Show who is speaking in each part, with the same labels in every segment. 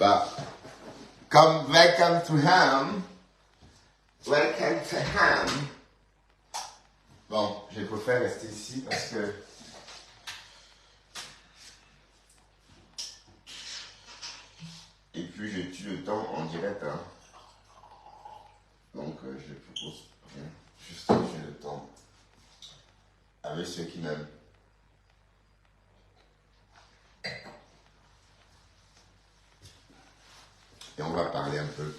Speaker 1: Voilà. Welcome to Ham. Welcome to Ham. Bon, je préfère rester ici parce que et puis je tue le temps en direct. Hein. Donc je propose rien. Juste tuer le temps avec ceux qui m'aiment. Et on va parler un peu.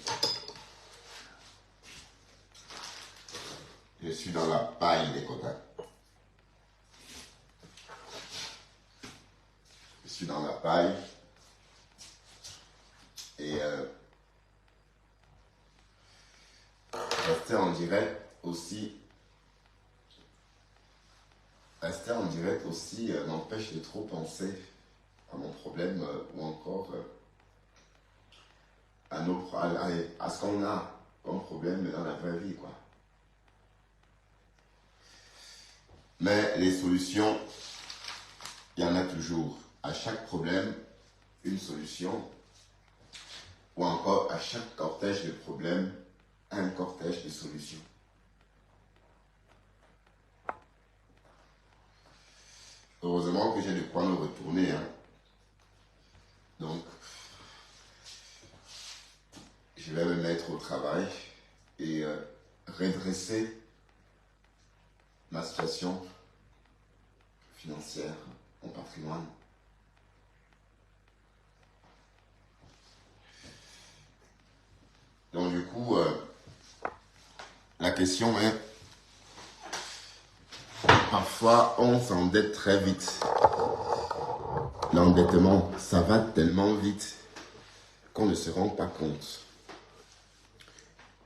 Speaker 1: Je suis dans la paille des quotas. Je suis dans la paille. Et rester en direct aussi. Rester en direct aussi m'empêche de trop penser à mon problème ou encore à ce qu'on a comme problème dans la vraie vie, quoi. Mais les solutions, il y en a toujours. À chaque problème, une solution. Ou encore, à chaque cortège de problèmes, un cortège de solutions. Heureusement que j'ai de quoi me retourner. Hein. Donc, je vais me mettre au travail et redresser ma situation financière, mon patrimoine. Donc du coup, la question est, parfois on s'endette très vite. L'endettement, ça va tellement vite qu'on ne se rend pas compte.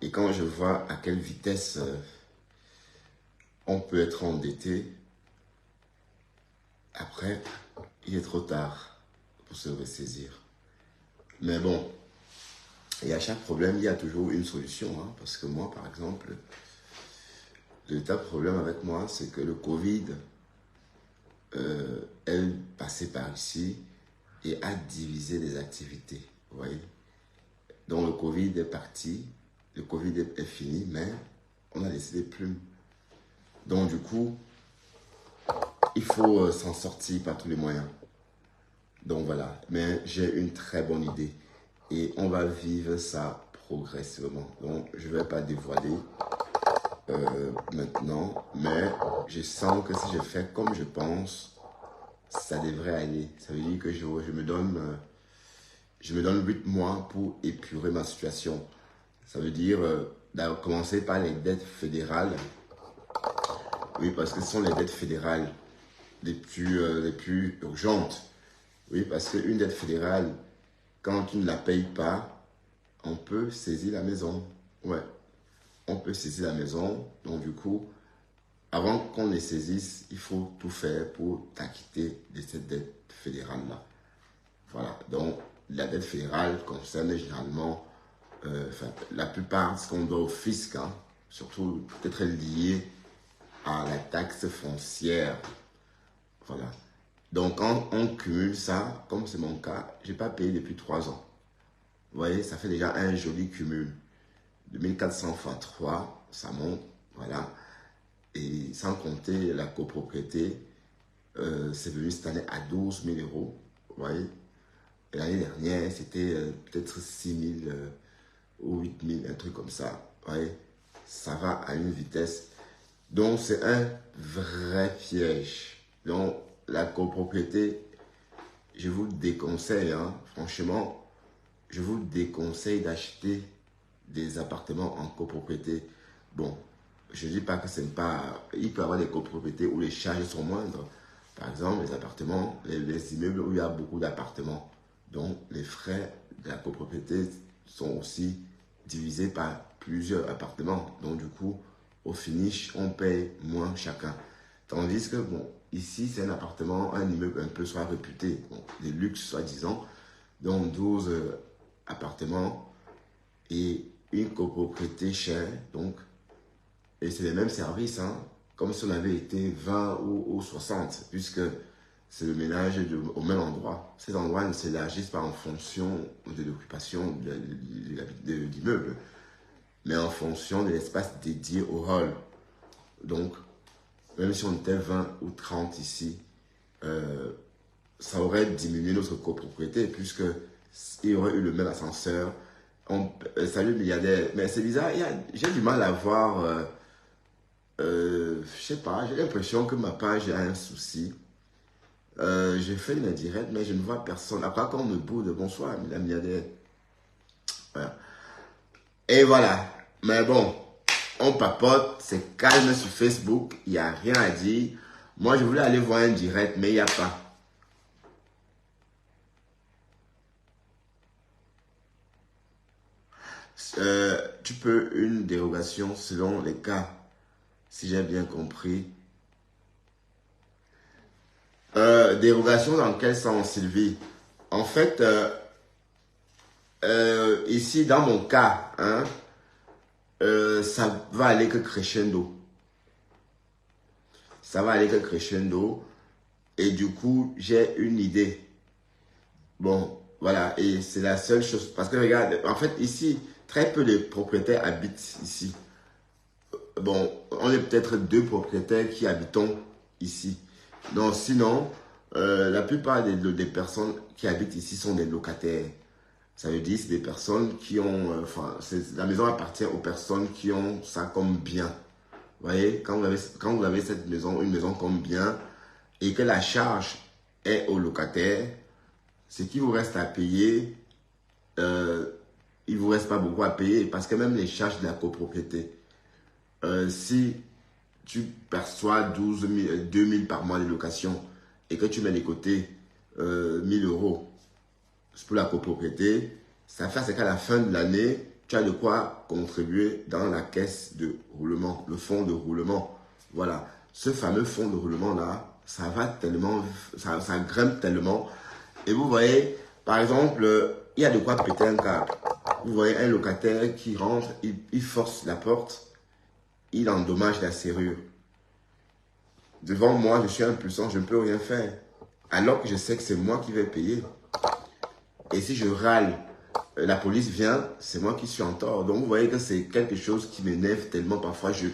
Speaker 1: Et quand je vois à quelle vitesse on peut être endetté, après, il est trop tard pour se ressaisir. Mais bon, et à chaque problème, il y a toujours une solution. Hein, parce que moi, par exemple, le tas de problème avec moi, c'est que le Covid est passé par ici et a divisé les activités. Vous voyez? Donc le Covid est parti, le Covid est fini, mais on a laissé des plumes. Donc du coup, il faut s'en sortir par tous les moyens. Donc voilà, mais j'ai une très bonne idée. Et on va vivre ça progressivement. Donc je ne vais pas dévoiler maintenant, mais je sens que si je fais comme je pense, ça devrait aller. Ça veut dire que je me donne 8 mois pour épurer ma situation. Ça veut dire commencer par les dettes fédérales. Oui, parce que ce sont les dettes fédérales les plus urgentes. Oui, parce qu'une dette fédérale, quand tu ne la payes pas, on peut saisir la maison. Ouais, on peut saisir la maison. Donc du coup, avant qu'on les saisisse, il faut tout faire pour t'acquitter de cette dette fédérale-là. Voilà, donc la dette fédérale concerne généralement, la plupart de ce qu'on doit au fisc, hein, surtout peut-être lié à la taxe foncière. Voilà. Donc, quand on cumule ça, comme c'est mon cas, je n'ai pas payé depuis 3 ans. Vous voyez, ça fait déjà un joli cumul. 2400 fois 3, ça monte, voilà. Et sans compter la copropriété, c'est venu cette année à 12 000 euros. Vous voyez. Et l'année dernière, c'était peut-être 6 000 ou 8 000, un truc comme ça. Vous voyez. Ça va à une vitesse. Donc, c'est un vrai piège. Donc, la copropriété, je vous le déconseille, hein, franchement, je vous le déconseille d'acheter des appartements en copropriété. Bon, je ne dis pas que c'est pas... Il peut y avoir des copropriétés où les charges sont moindres. Par exemple, les appartements, les immeubles où il y a beaucoup d'appartements. Donc, les frais de la copropriété sont aussi divisés par plusieurs appartements. Donc, du coup, au finish, on paye moins chacun. Tandis que, bon, ici, c'est un appartement, un immeuble un peu soit réputé, bon, de luxe, soi-disant. Donc, 12 appartements et une copropriété chère. Donc, et c'est les mêmes services, hein, comme si on avait été 20 ou 60, puisque c'est le ménage au même endroit. Ces endroits ne s'élargissent pas en fonction de l'occupation de l'immeuble, mais en fonction de l'espace dédié au hall. Donc, même si on était 20 ou 30 ici, ça aurait diminué notre copropriété puisque il y aurait eu le même ascenseur. Salut milliardaire, mais c'est bizarre, j'ai du mal à voir, je sais pas, j'ai l'impression que ma page a un souci. J'ai fait une indirecte, mais je ne vois personne. Après, quand on me boude, bonsoir, la milliardaire. Voilà. Et voilà. Mais bon, on papote, c'est calme sur Facebook, il n'y a rien à dire. Moi, je voulais aller voir un direct, mais il n'y a pas. Tu peux une dérogation selon les cas, si j'ai bien compris. Dérogation dans quel sens, Sylvie? En fait, ici, dans mon cas, hein, ça va aller que crescendo. Ça va aller que crescendo. Et du coup, j'ai une idée. Bon, voilà. Et c'est la seule chose. Parce que regarde, en fait, ici, très peu de propriétaires habitent ici. Bon, on est peut-être deux propriétaires qui habitons ici. Donc, sinon, la plupart des personnes qui habitent ici sont des locataires. Ça veut dire c'est des personnes qui ont... Enfin, la maison appartient aux personnes qui ont ça comme bien. Vous voyez, quand vous avez cette maison, une maison comme bien, et que la charge est au locataire, ce qui vous reste à payer, il ne vous reste pas beaucoup à payer parce que même les charges de la copropriété, si tu perçois 2 000 par mois de location et que tu mets de côté 1 000 euros pour la copropriété, ça fait c'est qu'à la fin de l'année, tu as de quoi contribuer dans la caisse de roulement, le fonds de roulement. Voilà, ce fameux fonds de roulement-là, ça va tellement, ça grimpe tellement. Et vous voyez, par exemple, il y a de quoi péter un câble. Vous voyez un locataire qui rentre, il force la porte, il endommage la serrure. Devant moi, je suis impuissant, je ne peux rien faire. Alors que je sais que c'est moi qui vais payer. Et si je râle, la police vient, c'est moi qui suis en tort. Donc vous voyez que c'est quelque chose qui m'énerve tellement. Parfois, j'ai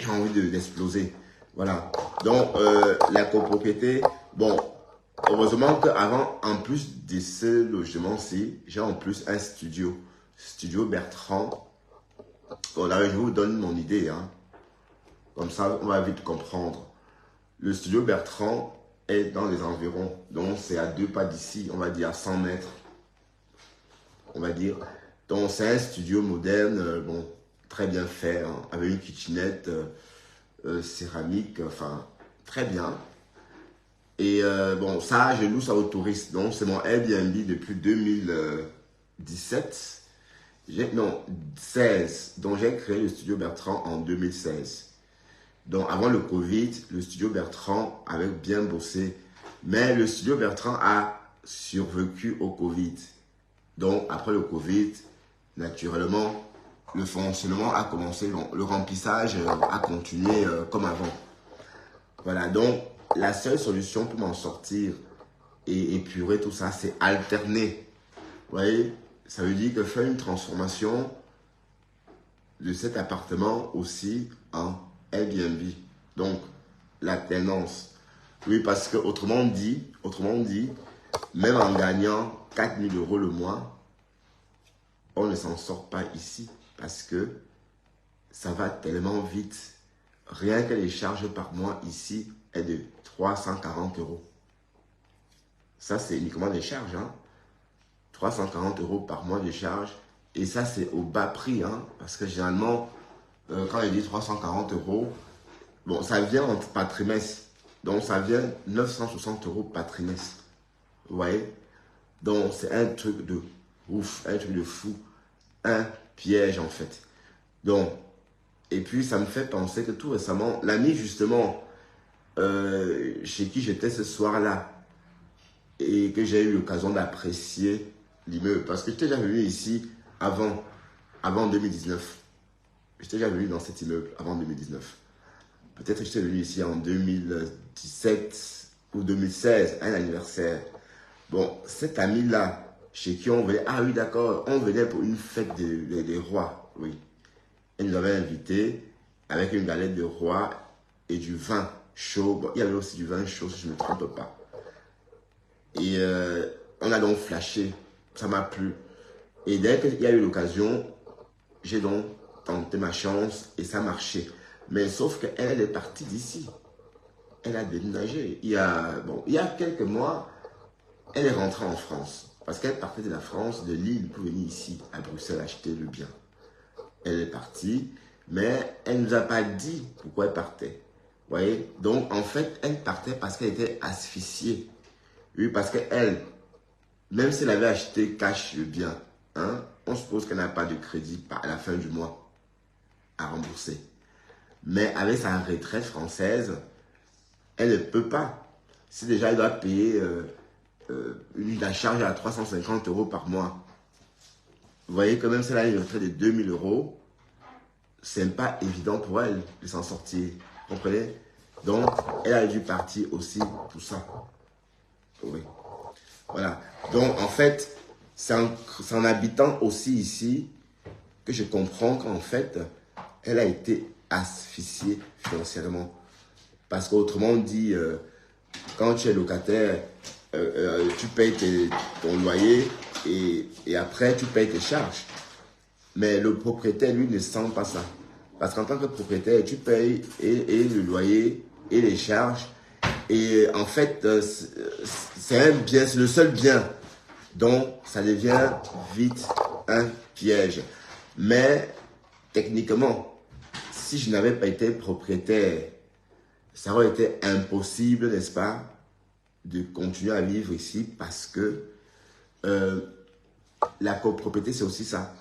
Speaker 1: envie d'exploser. Voilà. Donc, la copropriété, bon, heureusement qu'avant, en plus de ce logement-ci, j'ai en plus un studio. Studio Bertrand. Bon, là, je vous donne mon idée. Hein. Comme ça, on va vite comprendre. Le studio Bertrand est dans les environs. Donc, c'est à 2 pas d'ici, on va dire à 100 mètres. On va dire. Donc, c'est un studio moderne, bon, très bien fait, hein, avec une kitchenette céramique, enfin, très bien. Et bon, ça, je loue ça aux touristes. Donc, c'est mon Airbnb depuis 2017. Non, 16. Donc, j'ai créé le studio Bertrand en 2016. Donc, avant le Covid, le studio Bertrand avait bien bossé. Mais le studio Bertrand a survécu au Covid. Donc, après le Covid, naturellement, le fonctionnement a commencé, le remplissage a continué comme avant. Voilà, donc, la seule solution pour m'en sortir et épurer tout ça, c'est alterner. Vous voyez, ça veut dire que faire une transformation de cet appartement aussi en Airbnb. Donc, l'alternance. Oui, parce que autrement dit, même en gagnant 4 000 euros le mois, on ne s'en sort pas ici parce que ça va tellement vite. Rien que les charges par mois ici est de 340 euros. Ça, c'est uniquement des charges. Hein. 340 euros par mois de charges. Et ça, c'est au bas prix. Hein, parce que généralement, quand il dit 340 euros, bon, ça vient par trimestre. Donc, ça vient 960 euros par trimestre. Vous voyez? Donc, c'est un truc de ouf, un truc de fou. Un piège, en fait. Donc, et puis, ça me fait penser que tout récemment, l'ami, justement, chez qui j'étais ce soir-là, et que j'ai eu l'occasion d'apprécier l'immeuble. Parce que j'étais déjà venu ici avant 2019. J'étais déjà venu dans cet immeuble avant 2019. Peut-être que j'étais venu ici en 2017 ou 2016, un anniversaire. Bon, cette amie-là, chez qui on venait, ah oui, d'accord, on venait pour une fête des rois, oui. Elle nous avait invités avec une galette de roi et du vin chaud. Bon, il y avait aussi du vin chaud, si je ne me trompe pas. Et on a donc flashé, ça m'a plu. Et dès qu'il y a eu l'occasion, j'ai donc tenté ma chance et ça marchait. Mais sauf qu'elle elle est partie d'ici. Elle a déménagé. Il y a quelques mois, elle est rentrée en France. Parce qu'elle partait de la France, de Lille, pour venir ici, à Bruxelles, acheter le bien. Elle est partie, mais elle ne nous a pas dit pourquoi elle partait. Vous voyez? Donc, en fait, elle partait parce qu'elle était asphyxiée. Oui, parce qu'elle, même si elle avait acheté cash le bien, hein, on suppose qu'elle n'a pas de crédit à la fin du mois à rembourser. Mais avec sa retraite française, elle ne peut pas. Si déjà elle doit payer la charge à 350 € par mois, vous voyez que même si elle a une retraite de 2000 €, c'est pas évident pour elle de s'en sortir. Vous comprenez? Donc, elle a dû partir aussi pour ça. Oui. Voilà. Donc, en fait, c'est en habitant aussi ici que je comprends qu'en fait, elle a été asphyxiée financièrement. Parce qu'autrement dit, quand tu es locataire, tu payes ton loyer et après, tu payes tes charges. Mais le propriétaire, lui, ne sent pas ça. Parce qu'en tant que propriétaire, tu payes et le loyer et les charges. Et en fait, c'est un bien, c'est le seul bien. Donc, ça devient vite un piège. Mais, techniquement, si je n'avais pas été propriétaire, ça aurait été impossible, n'est-ce pas, de continuer à vivre ici parce que la copropriété, c'est aussi ça.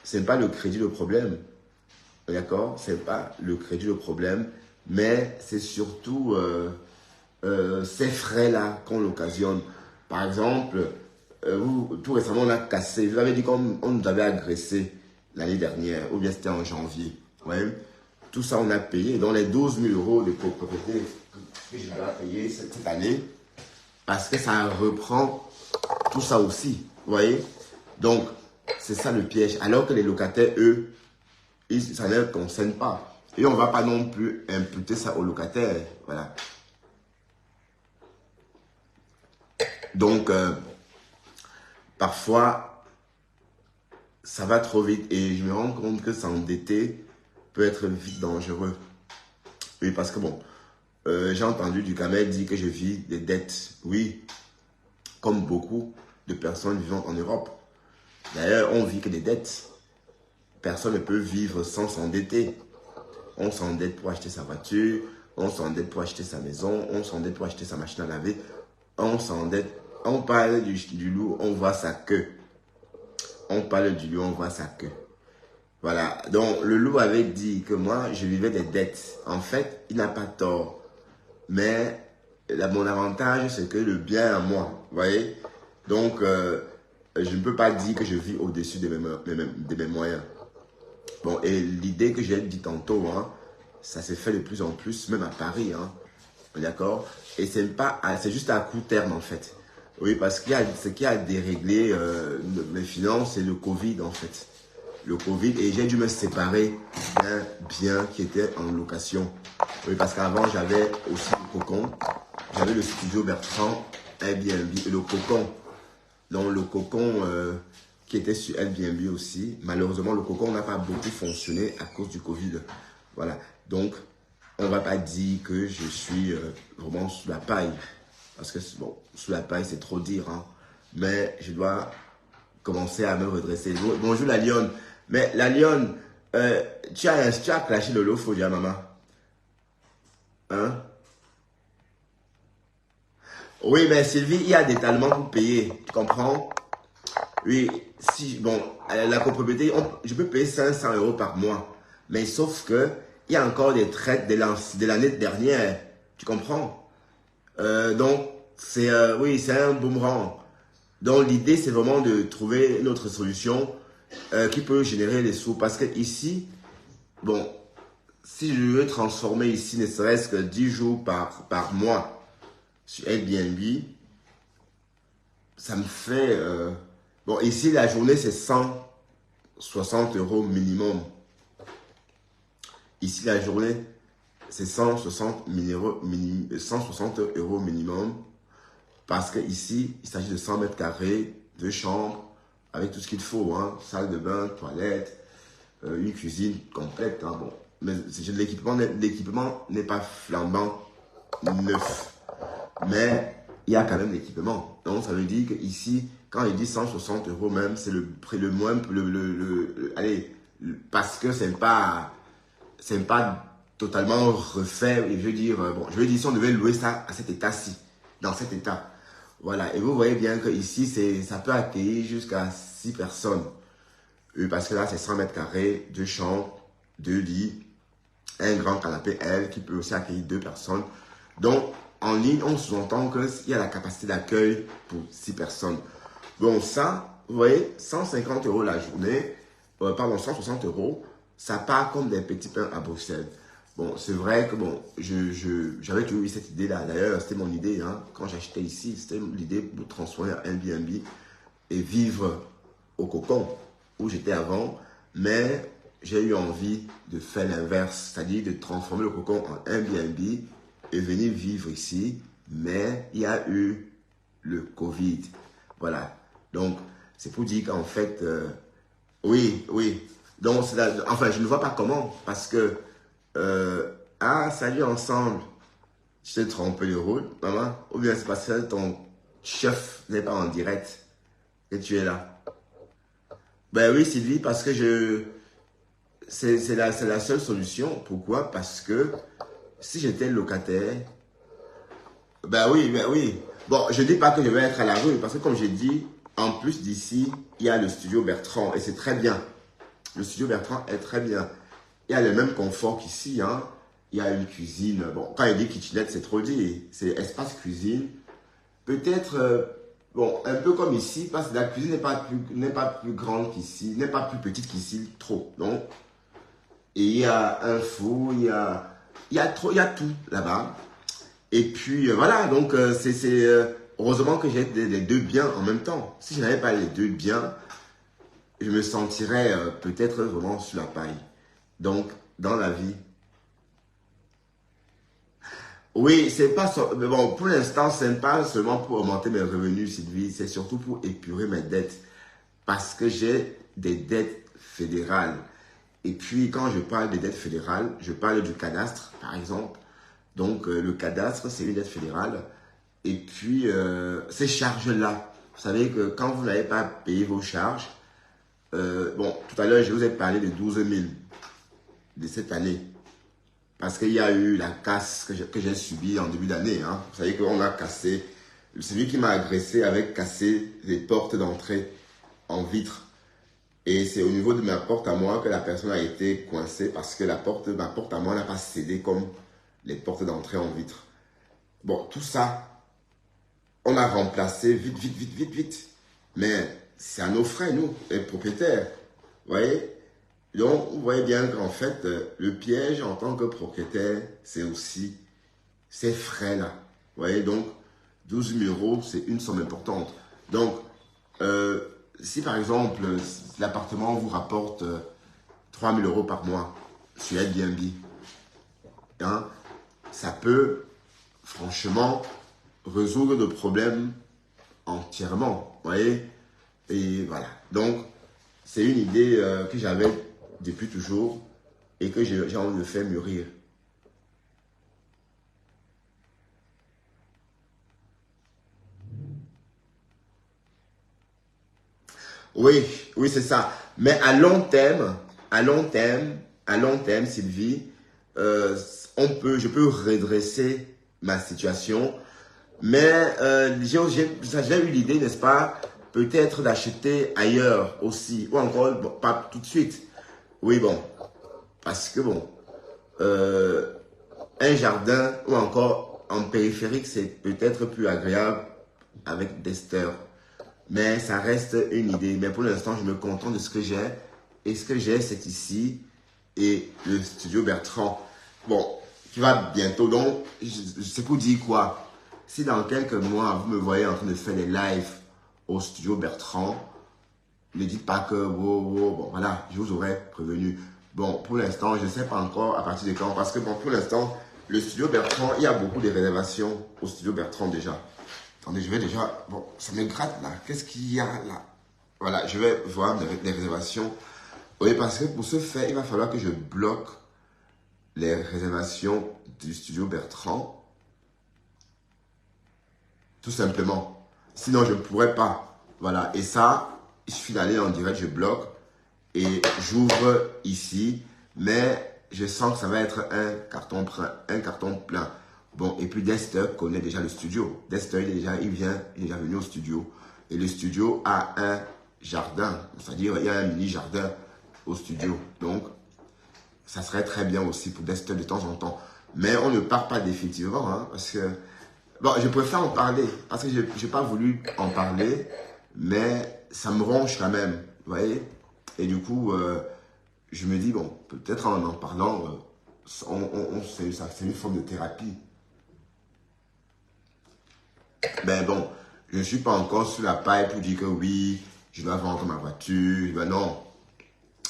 Speaker 1: Ce n'est pas le crédit le problème. D'accord? Ce n'est pas le crédit le problème, mais c'est surtout ces frais-là qu'on occasionne. Par exemple, tout récemment, on a cassé. Vous avez dit qu'on nous avait agressé l'année dernière, ou bien c'était en janvier. Ouais. Tout ça, on a payé. Dans les 12 000 € de copropriété que je dois payer cette année, parce que ça reprend tout ça aussi. Vous voyez? Donc, c'est ça le piège. Alors que les locataires, eux, ça ne les concerne pas. Et on ne va pas non plus imputer ça aux locataires. Voilà. Donc, parfois, ça va trop vite. Et je me rends compte que s'endetter peut être vite dangereux. Oui, parce que bon, j'ai entendu Duhamel dire que je vis des dettes. Oui, comme beaucoup de personnes vivant en Europe. D'ailleurs, on vit que des dettes. Personne ne peut vivre sans s'endetter. On s'endette pour acheter sa voiture, on s'endette pour acheter sa maison, on s'endette pour acheter sa machine à laver, on s'endette. On parle du loup, on voit sa queue. On parle du loup, on voit sa queue. Voilà. Donc, le loup avait dit que moi, je vivais des dettes. En fait, il n'a pas tort. Mais mon avantage, c'est que le bien est à moi. Vous voyez? Donc, je ne peux pas dire que je vis au-dessus de mes moyens. Bon, et l'idée que j'ai dit tantôt, hein, ça s'est fait de plus en plus, même à Paris. Hein, d'accord? Et c'est juste à court terme, en fait. Oui, parce qu'il y a ce qui a déréglé mes finances, c'est le Covid, en fait. Le Covid, et j'ai dû me séparer d'un bien qui était en location. Oui, parce qu'avant, j'avais aussi le Cocon. J'avais le studio Bertrand, Airbnb, et le Cocon. Donc, le Cocon qui était sur Airbnb aussi. Malheureusement, le Cocon n'a pas beaucoup fonctionné à cause du Covid. Voilà. Donc, on ne va pas dire que je suis vraiment sous la paille. Parce que, bon, sous la paille, c'est trop dire. Hein. Mais je dois commencer à me redresser. Bonjour la lionne. Mais la lionne, tu as clashé le lot, faut dire à maman. Hein? Oui, mais Sylvie, il y a des talents pour payer. Tu comprends? Oui, si, bon, la copropriété, je peux payer 500 € par mois. Mais sauf que, il y a encore des traites de l'année dernière. Tu comprends? Donc, oui, c'est un boomerang. Donc, l'idée, c'est vraiment de trouver une autre solution qui peut générer les sous. Parce que ici, bon, si je veux transformer ici, ne serait-ce que 10 jours par mois, sur Airbnb, ça me fait... bon, ici, la journée, c'est 160 euros minimum. Ici, la journée, c'est 160 euros minimum. Parce que ici, il s'agit de 100 mètres carrés, 2 chambres, avec tout ce qu'il faut, hein, salle de bain, toilette, une cuisine complète. Hein, bon. Mais l'équipement n'est pas flambant neuf. Mais il y a quand même l'équipement. Donc ça veut dire qu'ici, quand il dit 160 euros même, c'est le prix le moins, allez, parce que c'est pas totalement refait. Et je veux dire, bon, je veux dire, si on devait louer ça à cet état-ci, dans cet état. Voilà, et vous voyez bien que ici, ça peut accueillir jusqu'à 6 personnes. Parce que là, c'est 100 mètres carrés, 2 chambres, 2 lits, un grand canapé L qui peut aussi accueillir 2 personnes. Donc, en ligne, on sous-entend qu'il y a la capacité d'accueil pour 6 personnes. Bon, ça, vous voyez, 150 euros la journée, pardon, 160 euros, ça part comme des petits pains à Bruxelles. Bon, c'est vrai que bon, j'avais toujours eu cette idée-là. D'ailleurs, c'était mon idée, hein. Quand j'achetais ici, c'était l'idée de transformer un Airbnb et vivre au cocon où j'étais avant. Mais j'ai eu envie de faire l'inverse, c'est-à-dire de transformer le cocon en Airbnb et venir vivre ici. Mais il y a eu le Covid. Voilà. Donc, c'est pour dire qu'en fait, oui. Donc, enfin, je ne vois pas comment, parce que salut ensemble, je t'ai trompé le rôle, maman, ou bien c'est parce que ton chef n'est pas en direct et tu es là. Ben oui, Sylvie, parce que c'est la seule solution. Pourquoi? Parce que si j'étais locataire, ben oui. Bon, je ne dis pas que je vais être à la rue, parce que comme j'ai dit, en plus d'ici, il y a le studio Bertrand, et c'est très bien. Le studio Bertrand est très bien. Il y a le même confort qu'ici, hein. Il y a une cuisine. Bon, quand il dit kitchenette, c'est trop dit. C'est espace cuisine. Peut-être, bon, un peu comme ici, parce que la cuisine n'est pas plus grande qu'ici, n'est pas plus petite qu'ici, trop. Donc, et il y a un four, il y a tout là-bas. Et puis, voilà, donc, heureusement que j'ai les deux biens en même temps. Si je n'avais pas les deux biens, je me sentirais peut-être vraiment sur la paille. Donc, dans la vie, oui, c'est pas mais bon, pour l'instant, c'est pas seulement pour augmenter mes revenus, Sylvie, c'est surtout pour épurer mes dettes. Parce que j'ai des dettes fédérales. Et puis, quand je parle des dettes fédérales, je parle du cadastre, par exemple. Donc, le cadastre, c'est une dette fédérale. Et puis, ces charges-là, vous savez que quand vous n'avez pas payé vos charges, bon, tout à l'heure, je vous ai parlé de 12 000 de cette année. Parce qu'il y a eu la casse que j'ai subie en début d'année. Hein. Vous savez qu'on a cassé, celui qui m'a agressé avait cassé les portes d'entrée en vitre. Et c'est au niveau de ma porte à moi que la personne a été coincée parce que ma porte à moi n'a pas cédé comme les portes d'entrée en vitre. Bon, tout ça, on a remplacé vite. Mais c'est à nos frais, nous, les propriétaires. Vous voyez? Donc, vous voyez bien qu'en fait, le piège en tant que propriétaire, c'est aussi ces frais-là. Vous voyez, donc, 12 000 euros, c'est une somme importante. Donc, si par exemple, l'appartement vous rapporte 3 000 euros par mois sur Airbnb, hein, ça peut franchement résoudre le problème entièrement. Vous voyez? Et voilà. Donc, c'est une idée que j'avais depuis toujours et que j'ai envie de faire mûrir. Oui, c'est ça. Mais à long terme, Sylvie, je peux redresser ma situation. Mais j'ai eu l'idée, n'est-ce pas, peut-être d'acheter ailleurs aussi, ou encore, bon, pas tout de suite. Oui, bon, parce que bon, un jardin ou encore en périphérique, c'est peut-être plus agréable avec des steurs. Mais ça reste une idée. Mais pour l'instant, je me contente de ce que j'ai. Et ce que j'ai, c'est ici et le studio Bertrand. Bon, qui va bientôt. Donc, c'est pour dire quoi? Si dans quelques mois, vous me voyez en train de faire des lives au studio Bertrand, ne dites pas que, bon, voilà, je vous aurais prévenu. Bon, pour l'instant, je ne sais pas encore à partir de quand, parce que bon, pour l'instant, le studio Bertrand, il y a beaucoup de réservations au studio Bertrand déjà. Attendez, je vais déjà, bon, ça me gratte là, qu'est-ce qu'il y a là? Voilà, je vais voir les réservations. Oui, parce que pour ce faire, il va falloir que je bloque les réservations du studio Bertrand. Tout simplement. Sinon, je ne pourrais pas. Voilà, et ça, il suffit d'aller en direct, je bloque et j'ouvre ici. Mais je sens que ça va être un carton plein. Bon, et puis Dexter connaît déjà le studio. Dexter, il est déjà venu au studio. Et le studio a un jardin. C'est-à-dire, il y a un mini jardin au studio. Donc, ça serait très bien aussi pour Dexter de temps en temps. Mais on ne part pas définitivement, hein, parce que... Bon, je préfère en parler, parce que je n'ai pas voulu en parler, mais ça me ronge quand même, vous voyez. Et du coup, je me dis, bon, peut-être en parlant, c'est une forme de thérapie. Ben bon, je ne suis pas encore sur la paille pour dire que oui, je dois vendre ma voiture. Ben non,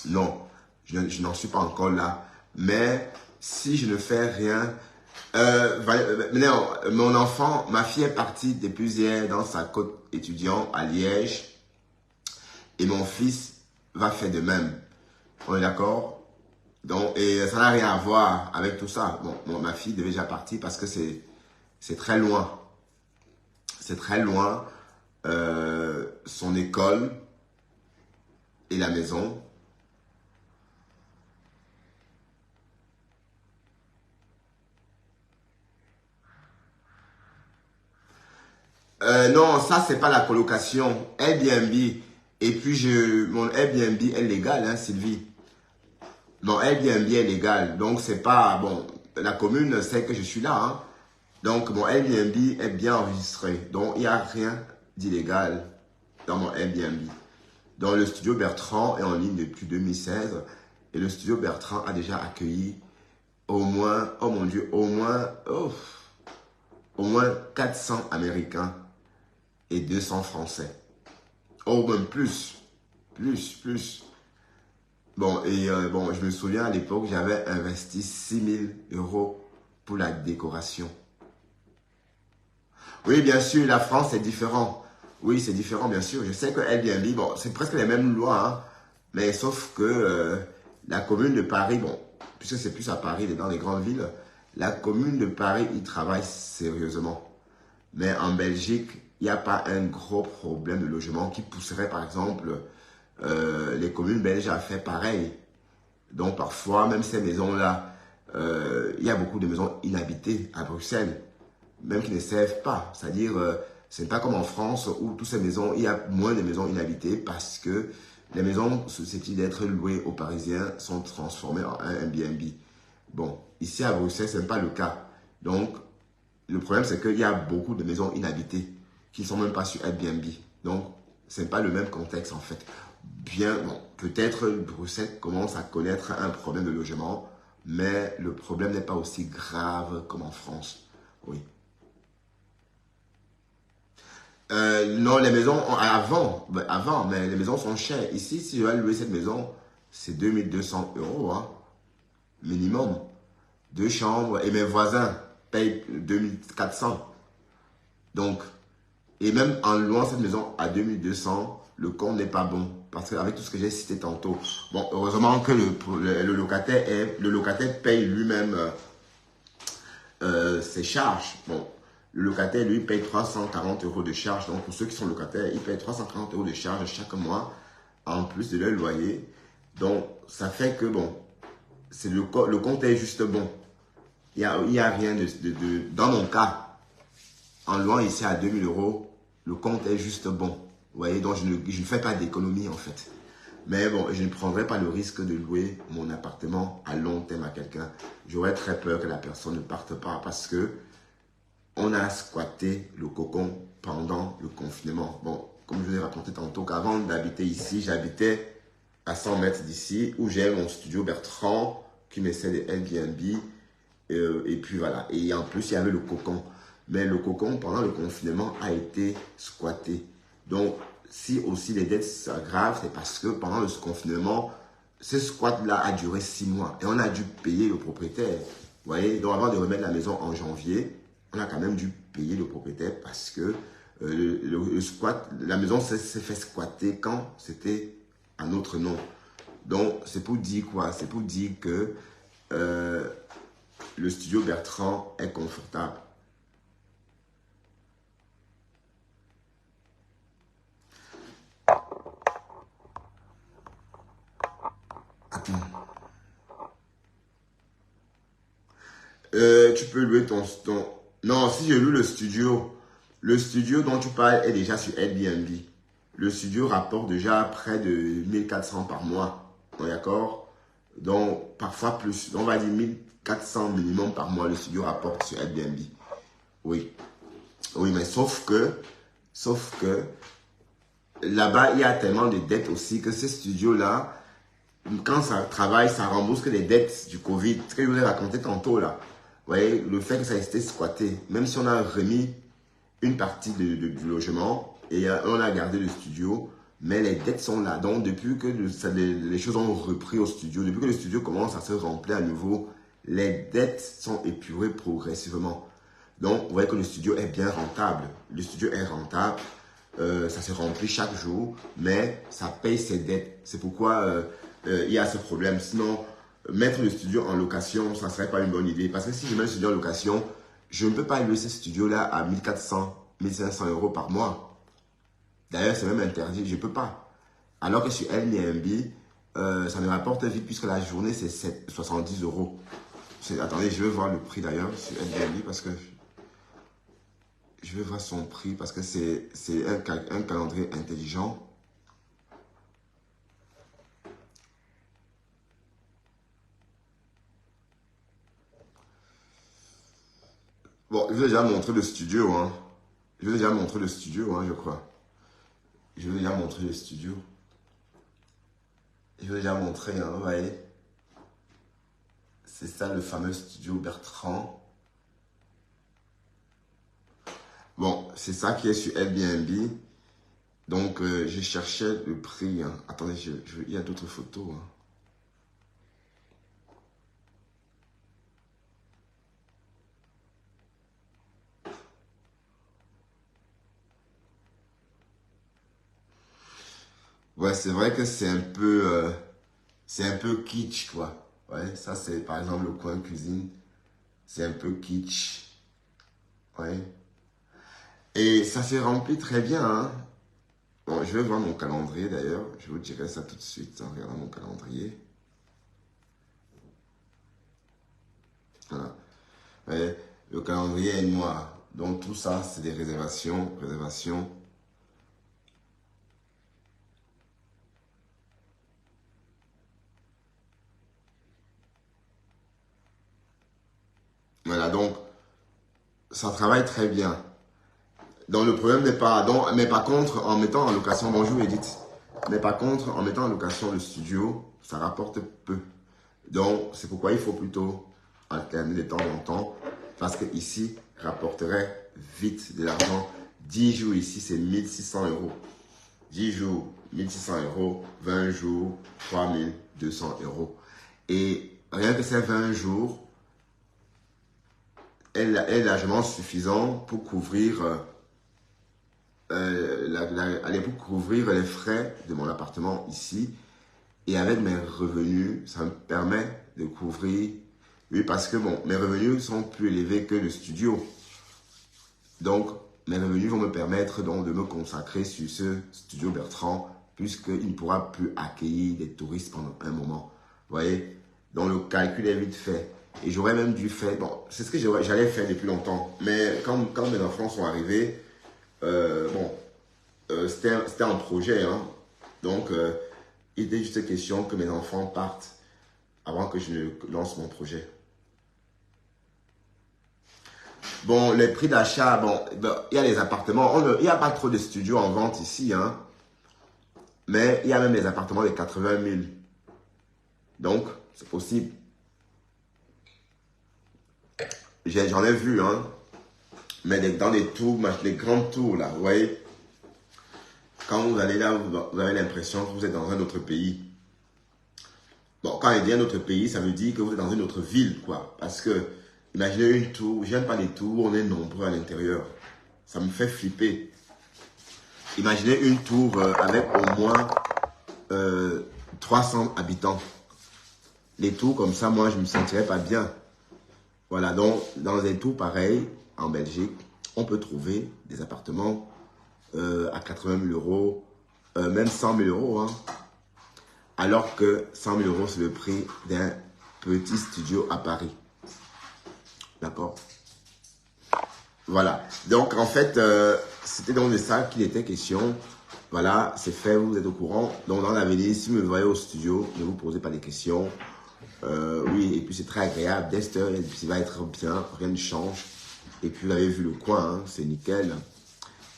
Speaker 1: non, je n'en suis pas encore là. Mais si je ne fais rien, mon enfant, ma fille est partie depuis hier dans sa côte étudiant à Liège et mon fils va faire de même. On est d'accord? Donc, et ça n'a rien à voir avec tout ça. Bon, ma fille devait déjà partir parce que c'est très loin. C'est très loin. Son école et la maison. Non, ça, c'est pas la colocation. Airbnb. Et puis, mon Airbnb est légal, hein, Sylvie. Mon Airbnb est légal. Donc, c'est pas... Bon, la commune sait que je suis là. Hein. Donc, mon Airbnb est bien enregistré. Donc, il n'y a rien d'illégal dans mon Airbnb. Donc, le studio Bertrand est en ligne depuis 2016. Et le studio Bertrand a déjà accueilli au moins... Oh mon Dieu, au moins 400 Américains et 200 Français. Oh, même plus. Plus. Bon, et bon, je me souviens à l'époque, j'avais investi 6 000 € pour la décoration. Oui, bien sûr, la France, c'est différent. Oui, c'est différent, bien sûr. Je sais que Airbnb, bon, c'est presque les mêmes lois, hein, mais sauf que la commune de Paris, bon, puisque c'est plus à Paris, dans les grandes villes, la commune de Paris, ils travaillent sérieusement. Mais en Belgique, il n'y a pas un gros problème de logement qui pousserait, par exemple, les communes belges à faire pareil. Donc, parfois, même ces maisons-là, il y a beaucoup de maisons inhabitées à Bruxelles, même qui ne servent pas. C'est-à-dire, ce n'est pas comme en France où toutes ces maisons, il y a moins de maisons inhabitées parce que les maisons susceptibles d'être louées aux Parisiens sont transformées en un Airbnb. Bon, ici à Bruxelles, ce n'est pas le cas. Donc, le problème, c'est qu'il y a beaucoup de maisons inhabitées qui ne sont même pas sur Airbnb. Donc, ce n'est pas le même contexte en fait. Bien, bon, peut-être Bruxelles commence à connaître un problème de logement, mais le problème n'est pas aussi grave comme en France. Oui. Non, les maisons, avant, mais les maisons sont chères. Ici, si je vais louer cette maison, c'est 2200 €, hein, minimum. 2 chambres et mes voisins payent 2400. Donc, et même en louant cette maison à 2200, le compte n'est pas bon. Parce qu'avec tout ce que j'ai cité tantôt, bon, heureusement que le locataire paye lui-même ses charges. Bon, le locataire, lui, paye 340 € de charges. Donc, pour ceux qui sont locataires, ils payent 340 € de charges chaque mois, en plus de leur loyer. Donc, ça fait que, bon, le compte est juste bon. Il n'y a rien dans mon cas, en louant ici à 2000 €, le compte est juste bon. Vous voyez, donc je ne fais pas d'économie en fait. Mais bon, je ne prendrai pas le risque de louer mon appartement à long terme à quelqu'un. J'aurais très peur que la personne ne parte pas parce que on a squatté le cocon pendant le confinement. Bon, comme je vous ai raconté tantôt, qu'avant d'habiter ici, j'habitais à 100 mètres d'ici où j'ai mon studio Bertrand qui me sert de Airbnb. Et puis voilà. Et en plus, il y avait le cocon. Mais le cocon, pendant le confinement, a été squatté. Donc, si aussi les dettes s'aggravent, c'est parce que pendant le confinement, ce squat-là a duré 6 mois. Et on a dû payer le propriétaire. Vous voyez, donc avant de remettre la maison en janvier, on a quand même dû payer le propriétaire parce que le squat, la maison s'est fait squatter quand c'était à notre nom. Donc, c'est pour dire quoi? C'est pour dire que le studio Bertrand est confortable. Attends. Tu peux louer ton... Non, si je loue le studio dont tu parles est déjà sur Airbnb. Le studio rapporte déjà près de 1400 par mois. D'accord? Donc, parfois plus. On va dire 1400 minimum par mois, le studio rapporte sur Airbnb. Oui. Oui, mais sauf que, là-bas, il y a tellement de dettes aussi que ce studio-là, quand ça travaille, ça rembourse que les dettes du Covid. Ce que je vous ai raconté tantôt là. Vous voyez, le fait que ça a été squatté, même si on a remis une partie du logement et on a gardé le studio, mais les dettes sont là. Donc, depuis que les choses ont repris au studio, depuis que le studio commence à se remplir à nouveau, les dettes sont épurées progressivement. Donc, vous voyez que le studio est bien rentable. Le studio est rentable. Ça se remplit chaque jour, mais ça paye ses dettes. C'est pourquoi il y a ce problème. Sinon, mettre le studio en location, ça ne serait pas une bonne idée. Parce que si je mets le studio en location, je ne peux pas louer ce studio-là à 1400, 1500 euros par mois. D'ailleurs, c'est même interdit, je ne peux pas. Alors que sur Airbnb, ça me rapporte vite puisque la journée, c'est 70 euros. Attendez, je vais voir le prix d'ailleurs sur Airbnb parce que je vais voir son prix parce que c'est un calendrier intelligent. Bon, je vous ai déjà montré le studio, hein. Je vous ai déjà montré le studio, hein, je crois. Je vous ai déjà montré le studio. Je vous ai déjà montré, hein, vous voyez. C'est ça le fameux studio Bertrand. Bon, c'est ça qui est sur Airbnb. Donc, je cherchais le prix. Hein. Attendez, il y a d'autres photos. Hein. Ouais, c'est vrai que c'est un peu kitsch, quoi. Ouais, ça c'est par exemple le coin cuisine. C'est un peu kitsch. Ouais. Et ça s'est rempli très bien, hein. Bon, je vais voir mon calendrier d'ailleurs. Je vous dirai ça tout de suite en regardant mon calendrier. Voilà. Ouais, le calendrier est noir. Donc tout ça, c'est des réservations. Réservations. Voilà, donc ça travaille très bien. Donc le problème n'est pas... Donc, mais par contre, en mettant en location, bonjour Edith. Mais par contre, en mettant en location le studio, ça rapporte peu. Donc c'est pourquoi il faut plutôt alterner de temps en temps. Parce que ici, rapporterait vite de l'argent. 10 jours ici, c'est 1600 euros. 10 jours, 1600 euros. 20 jours, 3200 euros. Et rien que ces 20 jours est largement suffisant pour couvrir, pour couvrir les frais de mon appartement ici. Et avec mes revenus, ça me permet de couvrir. Oui, parce que bon, mes revenus sont plus élevés que le studio. Donc, mes revenus vont me permettre donc de me consacrer sur ce studio Bertrand, puisqu'il ne pourra plus accueillir des touristes pendant un moment. Vous voyez? Donc, le calcul est vite fait. Et j'aurais même dû faire, bon, c'est ce que j'allais faire depuis longtemps. Mais quand mes enfants sont arrivés, c'était un projet. Hein. Donc, il était juste question que mes enfants partent avant que je ne lance mon projet. Bon, les prix d'achat, bon, il y a les appartements. Il n'y a pas trop de studios en vente ici, hein. Mais il y a même des appartements de 80 000. Donc, c'est possible. J'en ai vu, hein. Mais dans des tours, les grandes tours là, vous voyez, quand vous allez là, vous avez l'impression que vous êtes dans un autre pays. Bon, quand il dit un autre pays, ça veut dire que vous êtes dans une autre ville, quoi. Parce que, imaginez une tour, j'aime pas les tours, on est nombreux à l'intérieur. Ça me fait flipper. Imaginez une tour avec au moins 300 habitants. Les tours comme ça, moi, je ne me sentirais pas bien. Voilà, donc, dans des tours pareils, en Belgique, on peut trouver des appartements à 80 000 euros, même 100 000 euros, hein. Alors que 100 000 euros, c'est le prix d'un petit studio à Paris. D'accord? Voilà. Donc, en fait, c'était donc de ça qu'il était question. Voilà, c'est fait, vous êtes au courant. Donc, dans l'avenir, si vous me voyez au studio, ne vous posez pas de questions. Oui, et puis c'est très agréable. Dexter, il va être bien, rien ne change. Et puis, vous avez vu le coin, hein, c'est nickel.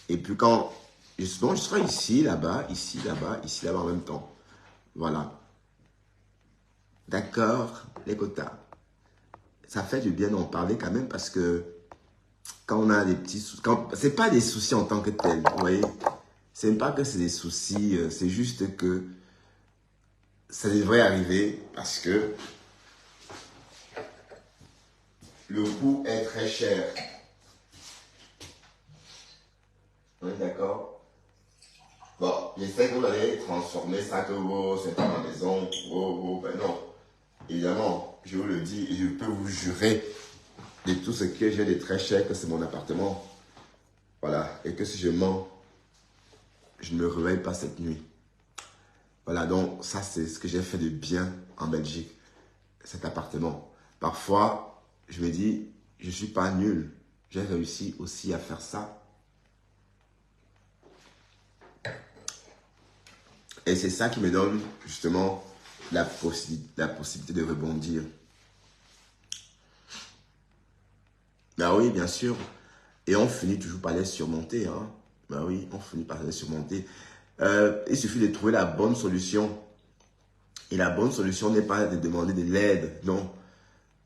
Speaker 1: Et puis, quand je serai ici, là-bas, ici, là-bas, ici, là-bas en même temps. Voilà. D'accord, les quotas. Ça fait du bien d'en parler quand même parce que quand on a des petits soucis, c'est pas des soucis en tant que tel, vous voyez. C'est même pas que c'est des soucis, c'est juste que ça devrait arriver parce que le coût est très cher. On est d'accord? Bon, j'espère que vous allez transformer ça que c'est pas ma maison. Ben non. Évidemment, je vous le dis et je peux vous jurer de tout ce que j'ai de très cher que c'est mon appartement. Voilà. Et que si je mens, je ne me réveille pas cette nuit. Voilà, donc ça c'est ce que j'ai fait de bien en Belgique, cet appartement. Parfois, je me dis, je ne suis pas nul. J'ai réussi aussi à faire ça. Et c'est ça qui me donne justement la possibilité de rebondir. Ben oui, bien sûr. Et on finit toujours par les surmonter. Hein. Ben oui, on finit par les surmonter. Il suffit de trouver la bonne solution. Et la bonne solution n'est pas de demander de l'aide. Non,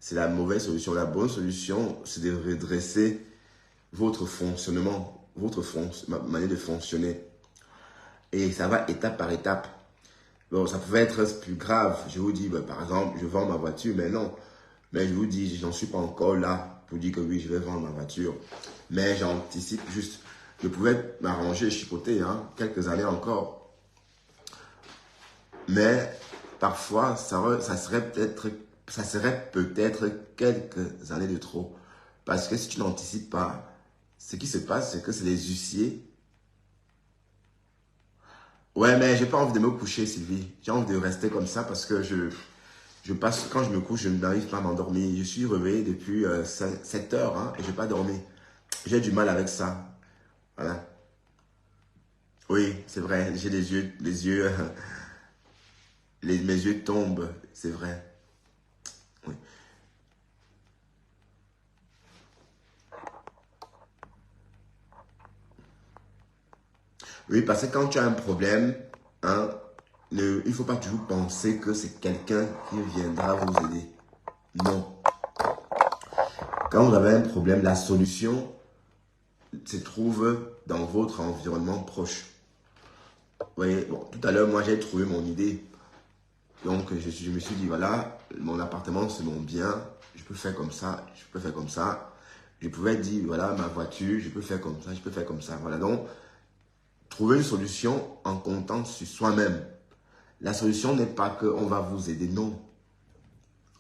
Speaker 1: c'est la mauvaise solution. La bonne solution, c'est de redresser votre fonctionnement, votre manière de fonctionner. Et ça va étape par étape. Bon, ça pouvait être plus grave. Je vous dis, ben, par exemple, je vends ma voiture, mais non. Mais je vous dis, j'en suis pas encore là pour dire que oui, je vais vendre ma voiture. Mais j'anticipe juste. Je pouvais m'arranger, chipoter, hein, quelques années encore. Mais parfois, ça serait peut-être quelques années de trop. Parce que si tu n'anticipes pas, ce qui se passe, c'est que c'est les huissiers. Ouais, mais j'ai pas envie de me coucher, Sylvie. J'ai envie de rester comme ça parce que quand je me couche, je n'arrive pas à m'endormir. Je suis réveillé depuis 7 heures hein, et je n'ai pas dormi. J'ai du mal avec ça. Voilà. Oui, c'est vrai. J'ai mes yeux tombent. C'est vrai. Oui. Oui, parce que quand tu as un problème, hein, il ne faut pas toujours penser que c'est quelqu'un qui viendra vous aider. Non. Quand vous avez un problème, la solution se trouve dans votre environnement proche. Vous voyez, bon, tout à l'heure, moi, j'ai trouvé mon idée. Donc, je me suis dit, voilà, mon appartement, c'est mon bien. Je peux faire comme ça, je peux faire comme ça. Je pouvais dire, voilà, ma voiture, je peux faire comme ça, je peux faire comme ça. Voilà, donc, trouver une solution en comptant sur soi-même. La solution n'est pas qu'on va vous aider, non.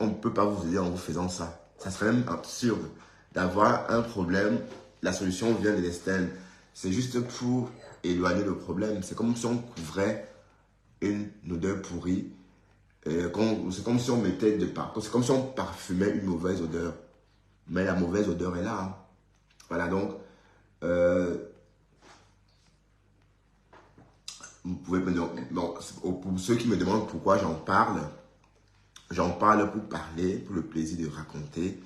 Speaker 1: On ne peut pas vous aider en vous faisant ça. Ça serait même absurde d'avoir un problème, la solution vient de l'externe. C'est juste pour éloigner le problème. C'est comme si on couvrait une odeur pourrie. C'est comme si on mettait c'est comme si on parfumait une mauvaise odeur. Mais la mauvaise odeur est là. Hein. Voilà, donc, vous pouvez me demander, pour ceux qui me demandent pourquoi j'en parle pour parler, pour le plaisir de raconter,